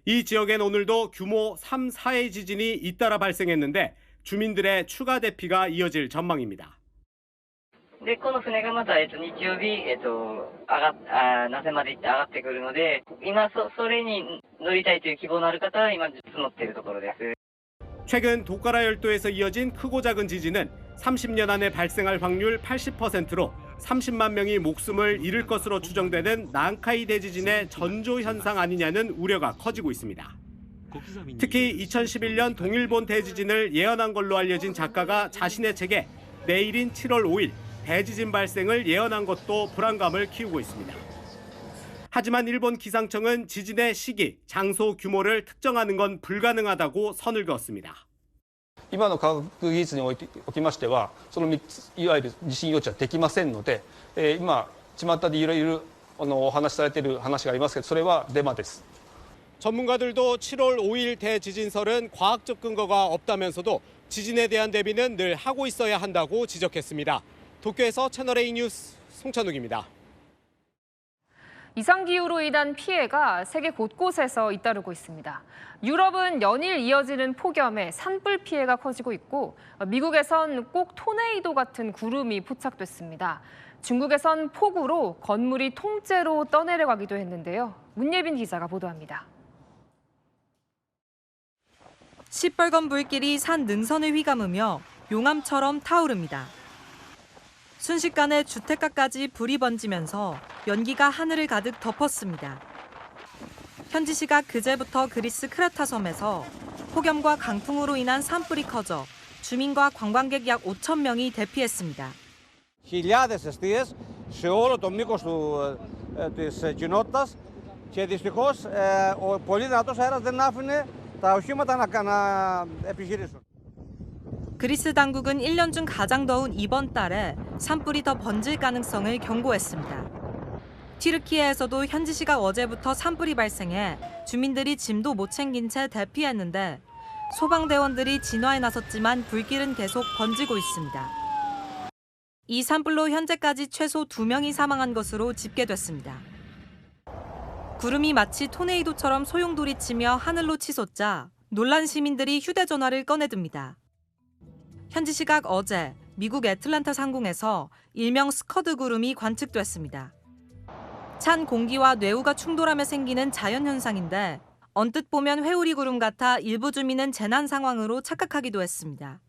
이 지역엔 오늘도 규모 3, 4의 지진이 잇따라 발생했는데 주민들의 추가 대피가 이어질 전망입니다. でこの船がまた日曜日名瀬まで行って上がってくるので、今それに乗りたいという希望のある方は今募っているところです。 최근 도카라 열도에서 이어진 크고 작은 지진은 30년 안에 발생할 확률 80%로 30만 명이 목숨을 잃을 것으로 추정되는 난카이 대지진의 전조 현상 아니냐는 우려가 커지고 있습니다. 특히 2011년 동일본 대지진을 예언한 걸로 알려진 작가가 자신의 책에 내일인 7월 5일 대지진 발생을 예언한 것도 불안감을 키우고 있습니다. 하지만 일본 기상청은 지진의 시기, 장소 규모를 특정하는 건 불가능하다고 선을 그었습니다. 今の科学技術におきましては、その3ついわゆる地震予知はできませんので、今巷でいろいろお話しされている話がありますけど、それはデマです。 전문가들도 7월 5일 대지진설은 과학적 근거가 없다면서도 지진에 대한 대비는 늘 하고 있어야 한다고 지적했습니다. 도쿄에서 채널A 뉴스 송찬욱입니다. 이상기후로 인한 피해가 세계 곳곳에서 잇따르고 있습니다. 유럽은 연일 이어지는 폭염에 산불 피해가 커지고 있고 미국에선 꼭 토네이도 같은 구름이 포착됐습니다. 중국에선 폭우로 건물이 통째로 떠내려가기도 했는데요. 문예빈 기자가 보도합니다. 시뻘건 불길이 산 능선을 휘감으며 용암처럼 타오릅니다. 순식간에 주택가까지 불이 번지면서 연기가 하늘을 가득 덮었습니다. 현지 시각 그제부터 그리스 크레타 섬에서 폭염과 강풍으로 인한 산불이 커져 주민과 관광객 약 5천 명이 대피했습니다. χιλιάδες εστίες σε όλο το μήκος της κοινότητας και δυστυχώς ο πολύ δυνατός αέρας δεν άφηνε τα οχήματα να επιχειρήσουν. 그리스 당국은 1년 중 가장 더운 이번 달에 산불이 더 번질 가능성을 경고했습니다. 튀르키예에서도 현지 시각 어제부터 산불이 발생해 주민들이 짐도 못 챙긴 채 대피했는데 소방대원들이 진화에 나섰지만 불길은 계속 번지고 있습니다. 이 산불로 현재까지 최소 2명이 사망한 것으로 집계됐습니다. 구름이 마치 토네이도처럼 소용돌이치며 하늘로 치솟자 놀란 시민들이 휴대전화를 꺼내듭니다. 현지 시각 어제 미국 애틀랜타 상공에서 일명 스커드 구름이 관측됐습니다. 찬 공기와 뇌우가 충돌하며 생기는 자연현상인데 언뜻 보면 회오리 구름 같아 일부 주민은 재난 상황으로 착각하기도 했습니다.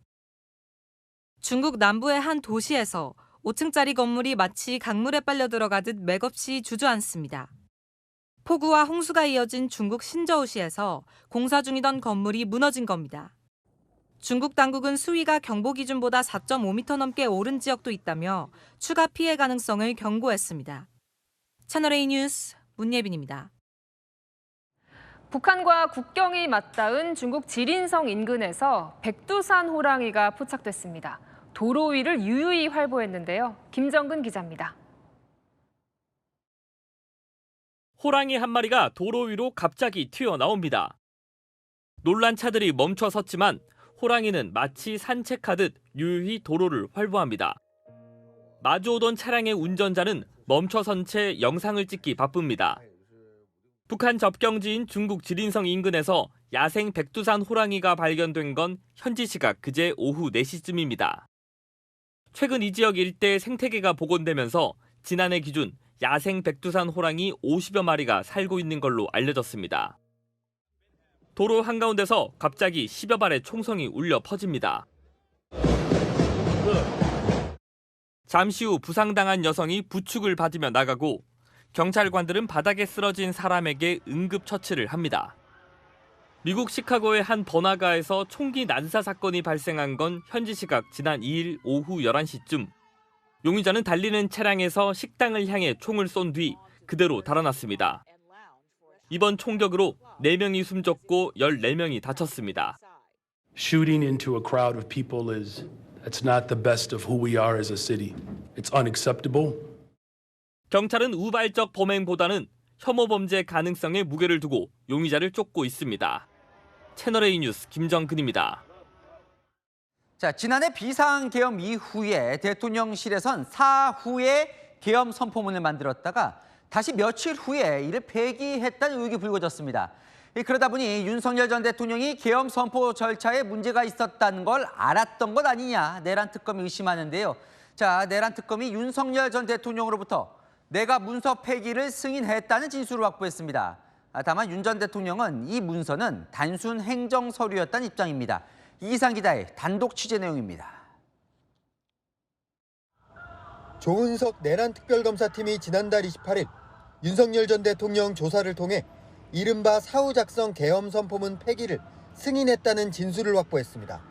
중국 남부의 한 도시에서 5층짜리 건물이 마치 강물에 빨려 들어가듯 맥없이 주저앉습니다. 폭우와 홍수가 이어진 중국 신저우시에서 공사 중이던 건물이 무너진 겁니다. 중국 당국은 수위가 경보 기준보다 4.5m 넘게 오른 지역도 있다며 추가 피해 가능성을 경고했습니다. 채널A 뉴스 문예빈입니다. 북한과 국경이 맞닿은 중국 지린성 인근에서 백두산 호랑이가 포착됐습니다. 도로 위를 유유히 활보했는데요. 김정근 기자입니다. 호랑이 한 마리가 도로 위로 갑자기 튀어나옵니다. 놀란 차들이 멈춰 섰지만 호랑이는 마치 산책하듯 유유히 도로를 활보합니다. 마주오던 차량의 운전자는 멈춰선 채 영상을 찍기 바쁩니다. 북한 접경지인 중국 지린성 인근에서 야생 백두산 호랑이가 발견된 건 현지 시각 그제 오후 4시쯤입니다. 최근 이 지역 일대의 생태계가 복원되면서 지난해 기준 야생 백두산 호랑이 50여 마리가 살고 있는 걸로 알려졌습니다. 도로 한가운데서 갑자기 10여 발의 총성이 울려 퍼집니다. 잠시 후 부상당한 여성이 부축을 받으며 나가고 경찰관들은 바닥에 쓰러진 사람에게 응급처치를 합니다. 미국 시카고의 한 번화가에서 총기 난사 사건이 발생한 건 현지 시각 지난 2일 오후 11시쯤. 용의자는 달리는 차량에서 식당을 향해 총을 쏜 뒤 그대로 달아났습니다. 이번 총격으로 4명이 숨졌고 14명이 다쳤습니다. Shooting into a crowd of people that's not the best of who we are as a city. It's unacceptable. 경찰은 우발적 범행보다는 혐오 범죄 가능성에 무게를 두고 용의자를 쫓고 있습니다. 채널A 뉴스 김정근입니다. 자, 지난해 비상계엄 이후에 대통령실에선 사후에 계엄 선포문을 만들었다가 다시 며칠 후에 이를 폐기했다는 의혹이 불거졌습니다. 그러다 보니 윤석열 전 대통령이 계엄 선포 절차에 문제가 있었다는 걸 알았던 것 아니냐 내란 특검이 의심하는데요. 자, 내란 특검이 윤석열 전 대통령으로부터 내가 문서 폐기를 승인했다는 진술을 확보했습니다. 다만 윤 전 대통령은 이 문서는 단순 행정 서류였다는 입장입니다. 이기상 기자의 단독 취재 내용입니다. 조은석 내란특별검사팀이 지난달 28일 윤석열 전 대통령 조사를 통해 이른바 사후 작성 계엄 선포문 폐기를 승인했다는 진술을 확보했습니다.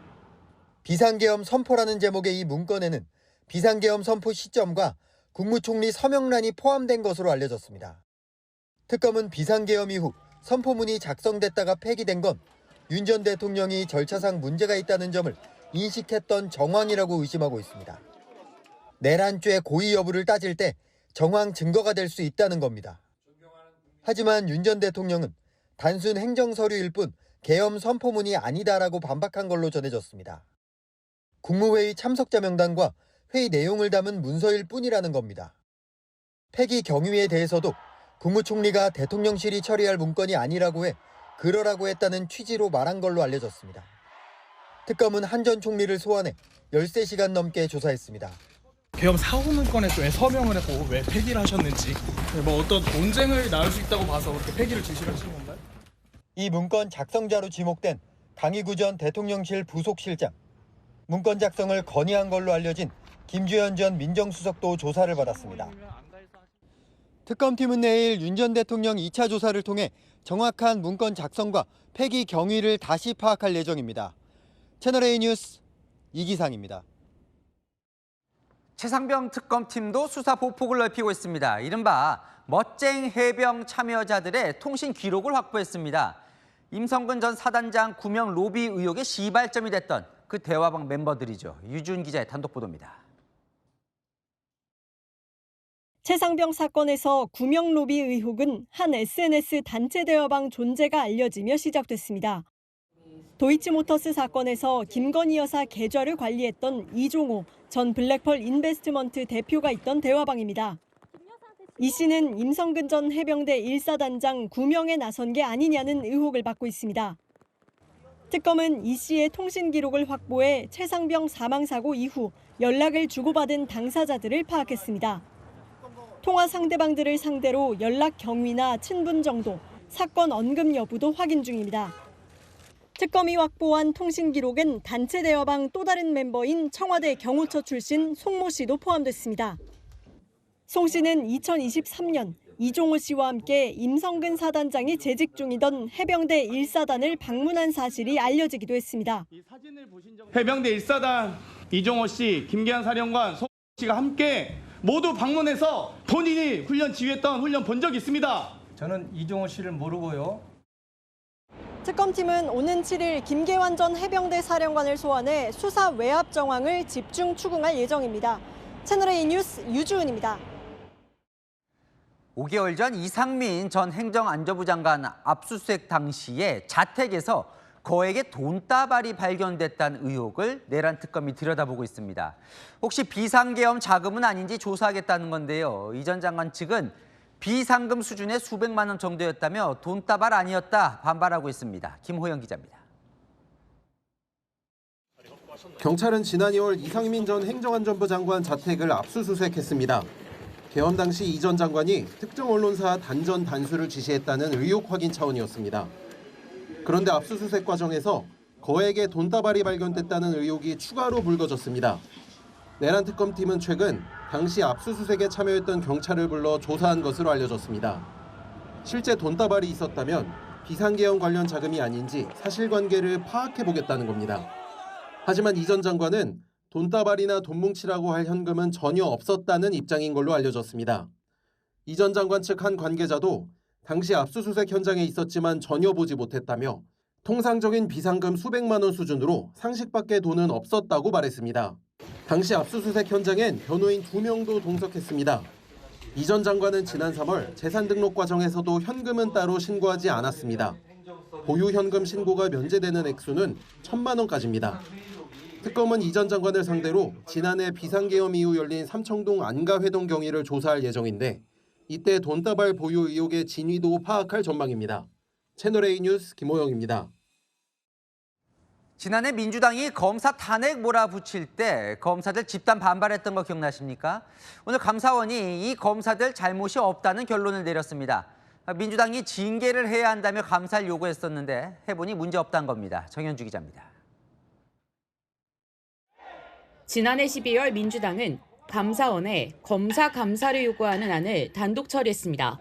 비상계엄 선포라는 제목의 이 문건에는 비상계엄 선포 시점과 국무총리 서명란이 포함된 것으로 알려졌습니다. 특검은 비상계엄 이후 선포문이 작성됐다가 폐기된 건 윤 전 대통령이 절차상 문제가 있다는 점을 인식했던 정황이라고 의심하고 있습니다. 내란죄 고의 여부를 따질 때 정황 증거가 될 수 있다는 겁니다. 하지만 윤 전 대통령은 단순 행정서류일 뿐 계엄 선포문이 아니다라고 반박한 걸로 전해졌습니다. 국무회의 참석자 명단과 회의 내용을 담은 문서일 뿐이라는 겁니다. 폐기 경위에 대해서도 국무총리가 대통령실이 처리할 문건이 아니라고 해 그러라고 했다는 취지로 말한 걸로 알려졌습니다. 특검은 한 전 총리를 소환해 13시간 넘게 조사했습니다. 계엄 사후 문건에서 왜 서명을 했고 왜 폐기를 하셨는지 뭐 어떤 논쟁을 낳을 수 있다고 봐서 그렇게 폐기를 지시를 하신 건가요? 이 문건 작성자로 지목된 강희구 전 대통령실 부속실장, 문건 작성을 건의한 걸로 알려진 김주현 전 민정수석도 조사를 받았습니다. 특검팀은 내일 윤 전 대통령 2차 조사를 통해 정확한 문건 작성과 폐기 경위를 다시 파악할 예정입니다. 채널A 뉴스 이기상입니다. 최상병 특검팀도 수사 보폭을 넓히고 있습니다. 이른바 멋쟁 해병 참여자들의 통신 기록을 확보했습니다. 임성근 전 사단장 구명 로비 의혹의 시발점이 됐던 그 대화방 멤버들이죠. 유준 기자의 단독 보도입니다. 최상병 사건에서 구명 로비 의혹은 한 SNS 단체 대화방 존재가 알려지며 시작됐습니다. 도이치모터스 사건에서 김건희 여사 계좌를 관리했던 이종호 전 블랙펄 인베스트먼트 대표가 있던 대화방입니다. 이 씨는 임성근 전 해병대 1사단장 구명에 나선 게 아니냐는 의혹을 받고 있습니다. 특검은 이 씨의 통신 기록을 확보해 최상병 사망사고 이후 연락을 주고받은 당사자들을 파악했습니다. 통화 상대방들을 상대로 연락 경위나 친분 정도, 사건 언급 여부도 확인 중입니다. 특검이 확보한 통신 기록은 단체 대화방 또 다른 멤버인 청와대 경호처 출신 송모 씨도 포함됐습니다. 송 씨는 2023년 이종호 씨와 함께 임성근 사단장이 재직 중이던 해병대 1사단을 방문한 사실이 알려지기도 했습니다. 해병대 1사단 이종호 씨, 김계한 사령관, 송 씨가 함께 모두 방문해서 본인이 훈련 지휘했던 훈련 본 적 있습니다. 저는 이종호 씨를 모르고요. 특검팀은 오는 7일 김계환 전 해병대 사령관을 소환해 수사 외압 정황을 집중 추궁할 예정입니다. 채널A 뉴스 유주은입니다. 5개월 전 이상민 전 행정안전부 장관 압수수색 당시에 자택에서 거액의 돈다발이 발견됐다는 의혹을 내란 특검이 들여다보고 있습니다. 혹시 비상계엄 자금은 아닌지 조사하겠다는 건데요. 이 전 장관 측은 비상금 수준의 수백만 원 정도였다며 돈다발 아니었다 반발하고 있습니다. 김호영 기자입니다. 경찰은 지난 2월 이상민 전 행정안전부 장관 자택을 압수수색했습니다. 계엄 당시 이 전 장관이 특정 언론사 단전 단수를 지시했다는 의혹 확인 차원이었습니다. 그런데 압수수색 과정에서 거액의 돈다발이 발견됐다는 의혹이 추가로 불거졌습니다. 내란 특검팀은 최근 당시 압수수색에 참여했던 경찰을 불러 조사한 것으로 알려졌습니다. 실제 돈다발이 있었다면 비상계엄 관련 자금이 아닌지 사실관계를 파악해보겠다는 겁니다. 하지만 이 전 장관은 돈다발이나 돈뭉치라고 할 현금은 전혀 없었다는 입장인 걸로 알려졌습니다. 이 전 장관 측 한 관계자도 당시 압수수색 현장에 있었지만 전혀 보지 못했다며 통상적인 비상금 수백만 원 수준으로 상식 밖의 돈은 없었다고 말했습니다. 당시 압수수색 현장엔 변호인 2명도 동석했습니다. 이 전 장관은 지난 3월 재산 등록 과정에서도 현금은 따로 신고하지 않았습니다. 보유 현금 신고가 면제되는 액수는 1,000만 원까지입니다. 특검은 이 전 장관을 상대로 지난해 비상계엄 이후 열린 삼청동 안가회동 경위를 조사할 예정인데 이때 돈다발 보유 의혹의 진위도 파악할 전망입니다. 채널A 뉴스 김호영입니다. 지난해 민주당이 검사 탄핵 몰아붙일 때 검사들 집단 반발했던 거 기억나십니까? 오늘 감사원이 이 검사들 잘못이 없다는 결론을 내렸습니다. 민주당이 징계를 해야 한다며 감사를 요구했었는데 해보니 문제 없다는 겁니다. 정현주 기자입니다. 지난해 12월 민주당은 감사원에 검사 감사를 요구하는 안을 단독 처리했습니다.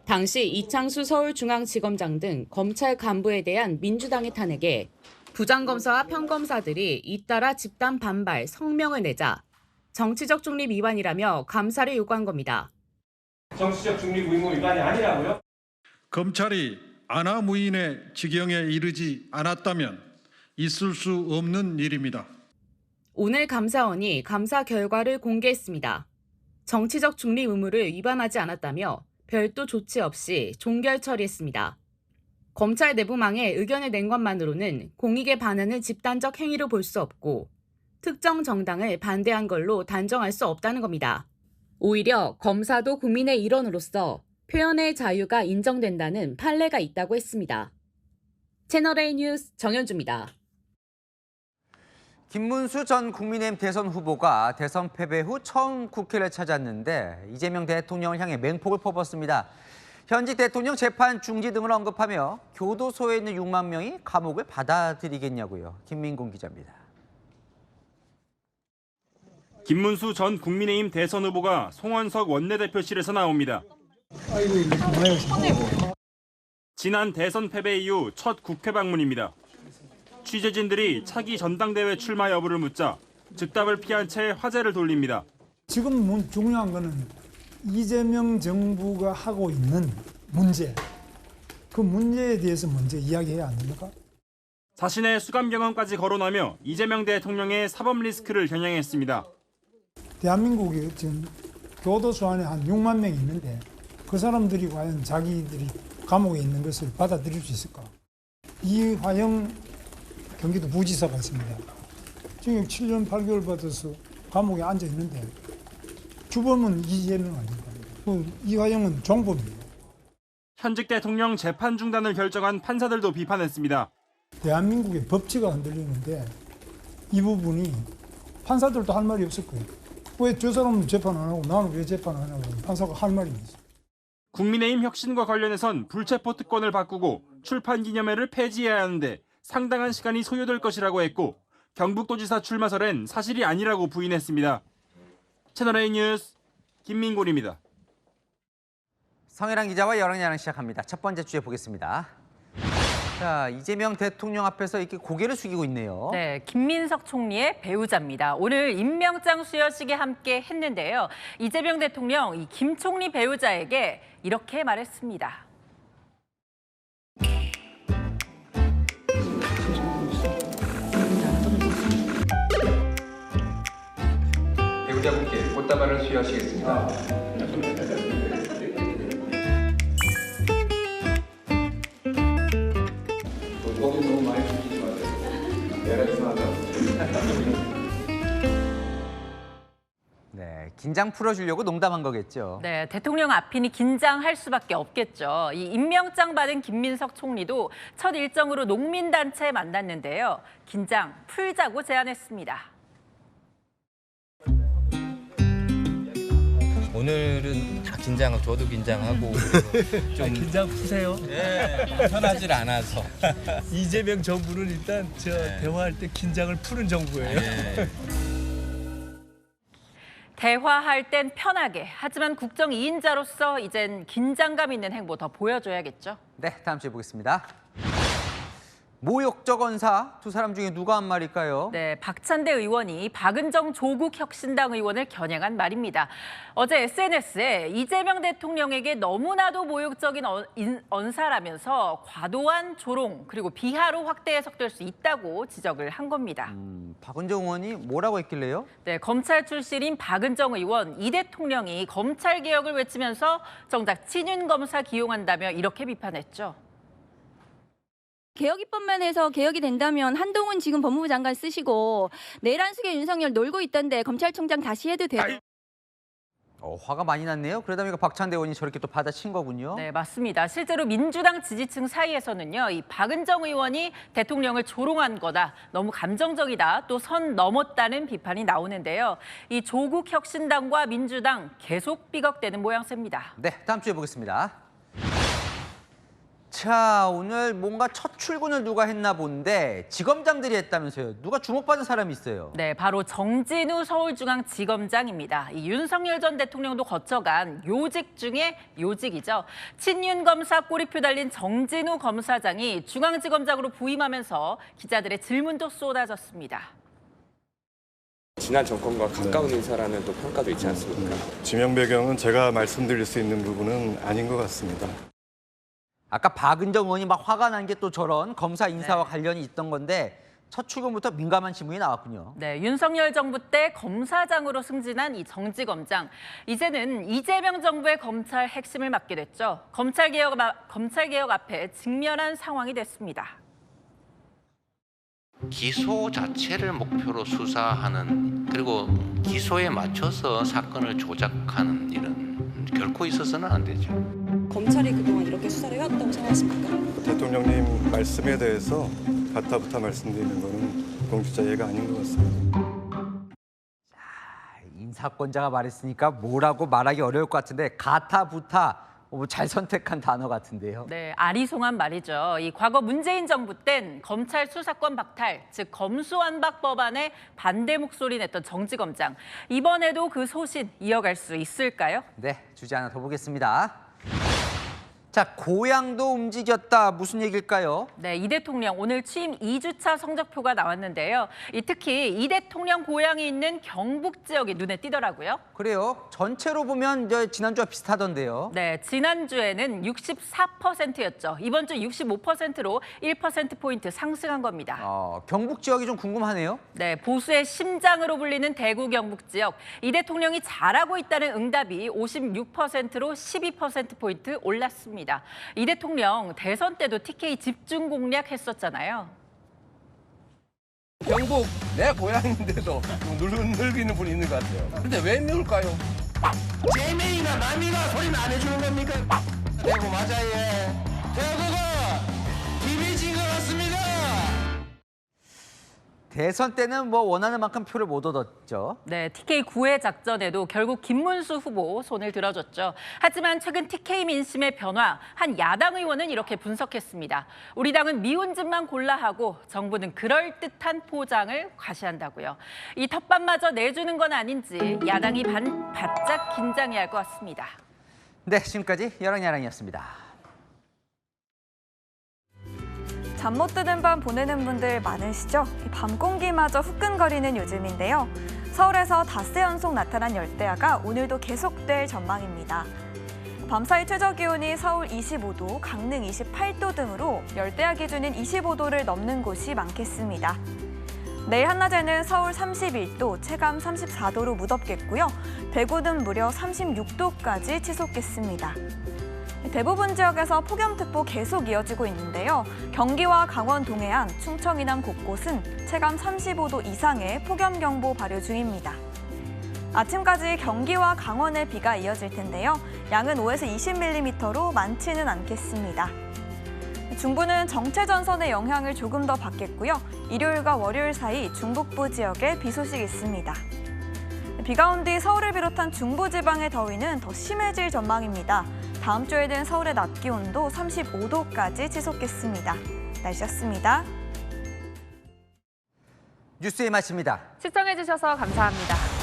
당시 이창수 서울중앙지검장 등 검찰 간부에 대한 민주당의 탄핵에 부장검사와 평검사들이 잇따라 집단 반발 성명을 내자 정치적 중립 위반이라며 감사를 요구한 겁니다. 정치적 중립 의무 위반이 아니라고요? 검찰이 안하무인의 지경에 이르지 않았다면 있을 수 없는 일입니다. 오늘 감사원이 감사 결과를 공개했습니다. 정치적 중립 의무를 위반하지 않았다며 별도 조치 없이 종결 처리했습니다. 검찰 내부망에 의견을 낸 것만으로는 공익에 반하는 집단적 행위로 볼 수 없고 특정 정당을 반대한 걸로 단정할 수 없다는 겁니다. 오히려 검사도 국민의 일원으로서 표현의 자유가 인정된다는 판례가 있다고 했습니다. 채널A 뉴스 정현주입니다. 김문수 전 국민의힘 대선 후보가 대선 패배 후 처음 국회를 찾았는데 이재명 대통령을 향해 맹폭을 퍼붓습니다. 현직 대통령 재판 중지 등을 언급하며 교도소에 있는 6만 명이 감옥을 받아들이겠냐고요. 김민곤 기자입니다. 김문수 전 국민의힘 대선 후보가 송원석 원내대표실에서 나옵니다. 지난 대선 패배 이후 첫 국회 방문입니다. 취재진들이 차기 전당대회 출마 여부를 묻자 즉답을 피한 채 화제를 돌립니다. 지금 중요한 거는 이재명 정부가 하고 있는 문제, 그 문제에 대해서 먼저 이야기해야 안 됩니까? 자신의 수감 경험까지 거론하며 이재명 대통령의 사법 리스크를 겨냥했습니다. 대한민국에 지금 교도소 안에 한 6만 명이 있는데 그 사람들이 과연 자기들이 감옥에 있는 것을 받아들일 수 있을까? 이화영 경기도 부지사가 있습니다. 지금 7년 8개월 받아서 감옥에 앉아 있는데 주범은 이재명 아닙니까? 이화영은 종범이에요. 현직 대통령 재판 중단을 결정한 판사들도 비판했습니다. 대한민국의 법치가 흔들리는데 이 부분이 판사들도 할 말이 없을 거예요. 왜 저 사람은 재판 안 하고 나는 왜 재판 안 하냐고 판사가 할 말이 있어요. 국민의힘 혁신과 관련해선 불체포 특권을 바꾸고 출판 기념회를 폐지해야 하는데 상당한 시간이 소요될 것이라고 했고 경북도지사 출마설엔 사실이 아니라고 부인했습니다. 채널A 뉴스 김민곤입니다. 성혜랑 기자와 여랑야랑 시작합니다. 첫 번째 주제 보겠습니다. 자, 이재명 대통령 앞에서 이렇게 고개를 숙이고 있네요. 네, 김민석 총리의 배우자입니다. 오늘 임명장 수여식에 함께 했는데요. 이재명 대통령 이 김 총리 배우자에게 이렇게 말했습니다. 배우자분께 꽃다발을 수여하시겠습니다. 거기 너무 많이 죽이지 마세요. 내가 이상하다. 네, 긴장 풀어주려고 농담한 거겠죠. 네, 대통령 앞이니 긴장할 수밖에 없겠죠. 이 임명장 받은 김민석 총리도 첫 일정으로 농민단체 만났는데요. 긴장 풀자고 제안했습니다. 오늘은 다 긴장하고 저도 긴장하고 좀 긴장 푸세요. 네, 편하질 않아서. 이재명 정부는 일단 대화할 때 긴장을 푸는 정부예요. 대화할 땐 편하게, 하지만 국정 2인자로서 이젠 긴장감 있는 행보 더 보여줘야겠죠. 네, 다음 주에 보겠습니다. 모욕적 언사, 두 사람 중에 누가 한 말일까요? 네, 박찬대 의원이 박은정 조국 혁신당 의원을 겨냥한 말입니다. 어제 SNS에 이재명 대통령에게 너무나도 모욕적인 언사라면서 과도한 조롱 그리고 비하로 확대 해석될 수 있다고 지적을 한 겁니다. 박은정 의원이 뭐라고 했길래요? 네, 검찰 출신인 박은정 의원, 이 대통령이 검찰 개혁을 외치면서 정작 친윤 검사 기용한다며 이렇게 비판했죠. 개혁 입법만 해서 개혁이 된다면 한동훈 지금 법무부 장관 쓰시고 내란 속에 윤석열 놀고 있던데 검찰총장 다시 해도 돼요? 화가 많이 났네요. 그러다 보니까 박찬대 의원이 저렇게 또 받아친 거군요. 네, 맞습니다. 실제로 민주당 지지층 사이에서는요, 이 박은정 의원이 대통령을 조롱한 거다, 너무 감정적이다, 또 선 넘었다는 비판이 나오는데요. 이 조국 혁신당과 민주당 계속 삐걱대는 모양새입니다. 네, 다음 주에 보겠습니다. 자, 오늘 뭔가 첫 출근을 누가 했나 본데 지검장들이 했다면서요. 누가 주목받은 사람이 있어요. 네, 바로 정진우 서울중앙지검장입니다. 이 윤석열 전 대통령도 거쳐간 요직 중에 요직이죠. 친윤 검사 꼬리표 달린 정진우 검사장이 중앙지검장으로 부임하면서 기자들의 질문도 쏟아졌습니다. 지난 정권과 가까운 인사라는 또 평가도 있지 않습니까? 지명 배경은 제가 말씀드릴 수 있는 부분은 아닌 것 같습니다. 아까 박은정 의원이 막 화가 난 게 또 저런 검사 인사와 관련이 있던 건데 첫 출근부터 민감한 질문이 나왔군요. 네, 윤석열 정부 때 검사장으로 승진한 이 정지검장. 이제는 이재명 정부의 검찰 핵심을 맡게 됐죠. 검찰 개혁 앞에 직면한 상황이 됐습니다. 기소 자체를 목표로 수사하는, 그리고 기소에 맞춰서 사건을 조작하는 일은 결코 있어서는 안 되죠. 검찰이 그동안 이렇게 수사를 해왔다고 생각하십니까? 대통령님 말씀에 대해서 가타부타 말씀드리는 것은 공직자 예가 아닌 것 같습니다. 인사권자가 말했으니까 뭐라고 말하기 어려울 것 같은데 가타부타 잘 선택한 단어 같은데요. 네, 아리송한 말이죠. 이 과거 문재인 정부 땐 검찰 수사권 박탈, 즉 검수완박 법안에 반대 목소리 냈던 정치검장. 이번에도 그 소신 이어갈 수 있을까요? 네, 주제 하나 더 보겠습니다. 자, 고향도 움직였다. 무슨 얘기일까요? 네, 이 대통령 오늘 취임 2주차 성적표가 나왔는데요. 특히 이 대통령 고향이 있는 경북 지역이 눈에 띄더라고요. 그래요. 전체로 보면 지난주와 비슷하던데요. 네, 지난주에는 64%였죠. 이번 주 65%로 1%포인트 상승한 겁니다. 경북 지역이 좀 궁금하네요. 네, 보수의 심장으로 불리는 대구 경북 지역. 이 대통령이 잘하고 있다는 응답이 56%로 12%포인트 올랐습니다. 이 대통령 대선 때도 TK 집중 공략했었잖아요. 경북 내 고향인데도 늙이는 분이 있는 것 같아요. 근데 왜 미울까요? 제명이나 남이나 소리는 안 해주는 겁니까? 대구 맞아요. 대구가 비비진 것 같습니다. 대선 때는 원하는 만큼 표를 못 얻었죠. 네, TK 구회 작전에도 결국 김문수 후보 손을 들어줬죠. 하지만 최근 TK 민심의 변화, 한 야당 의원은 이렇게 분석했습니다. 우리 당은 미운 짓만 골라 하고 정부는 그럴듯한 포장을 과시한다고요. 이 텃밭마저 내주는 건 아닌지 야당이 바짝 긴장해야 할 것 같습니다. 네, 지금까지 여랑야랑이었습니다. 잠 못 드는 밤 보내는 분들 많으시죠? 밤 공기마저 후끈거리는 요즘인데요. 서울에서 닷새 연속 나타난 열대야가 오늘도 계속될 전망입니다. 밤사이 최저기온이 서울 25도, 강릉 28도 등으로 열대야 기준인 25도를 넘는 곳이 많겠습니다. 내일 한낮에는 서울 31도, 체감 34도로 무덥겠고요. 대구는 무려 36도까지 치솟겠습니다. 대부분 지역에서 폭염특보 계속 이어지고 있는데요. 경기와 강원 동해안, 충청 이남 곳곳은 체감 35도 이상의 폭염경보 발효 중입니다. 아침까지 경기와 강원에 비가 이어질 텐데요. 양은 5에서 20mm로 많지는 않겠습니다. 중부는 정체전선의 영향을 조금 더 받겠고요. 일요일과 월요일 사이 중북부 지역에 비 소식이 있습니다. 비가 온 뒤 서울을 비롯한 중부지방의 더위는 더 심해질 전망입니다. 다음 주에는 서울의 낮 기온도 35도까지 치솟겠습니다. 날씨였습니다. 뉴스의 맛입니다. 시청해주셔서 감사합니다.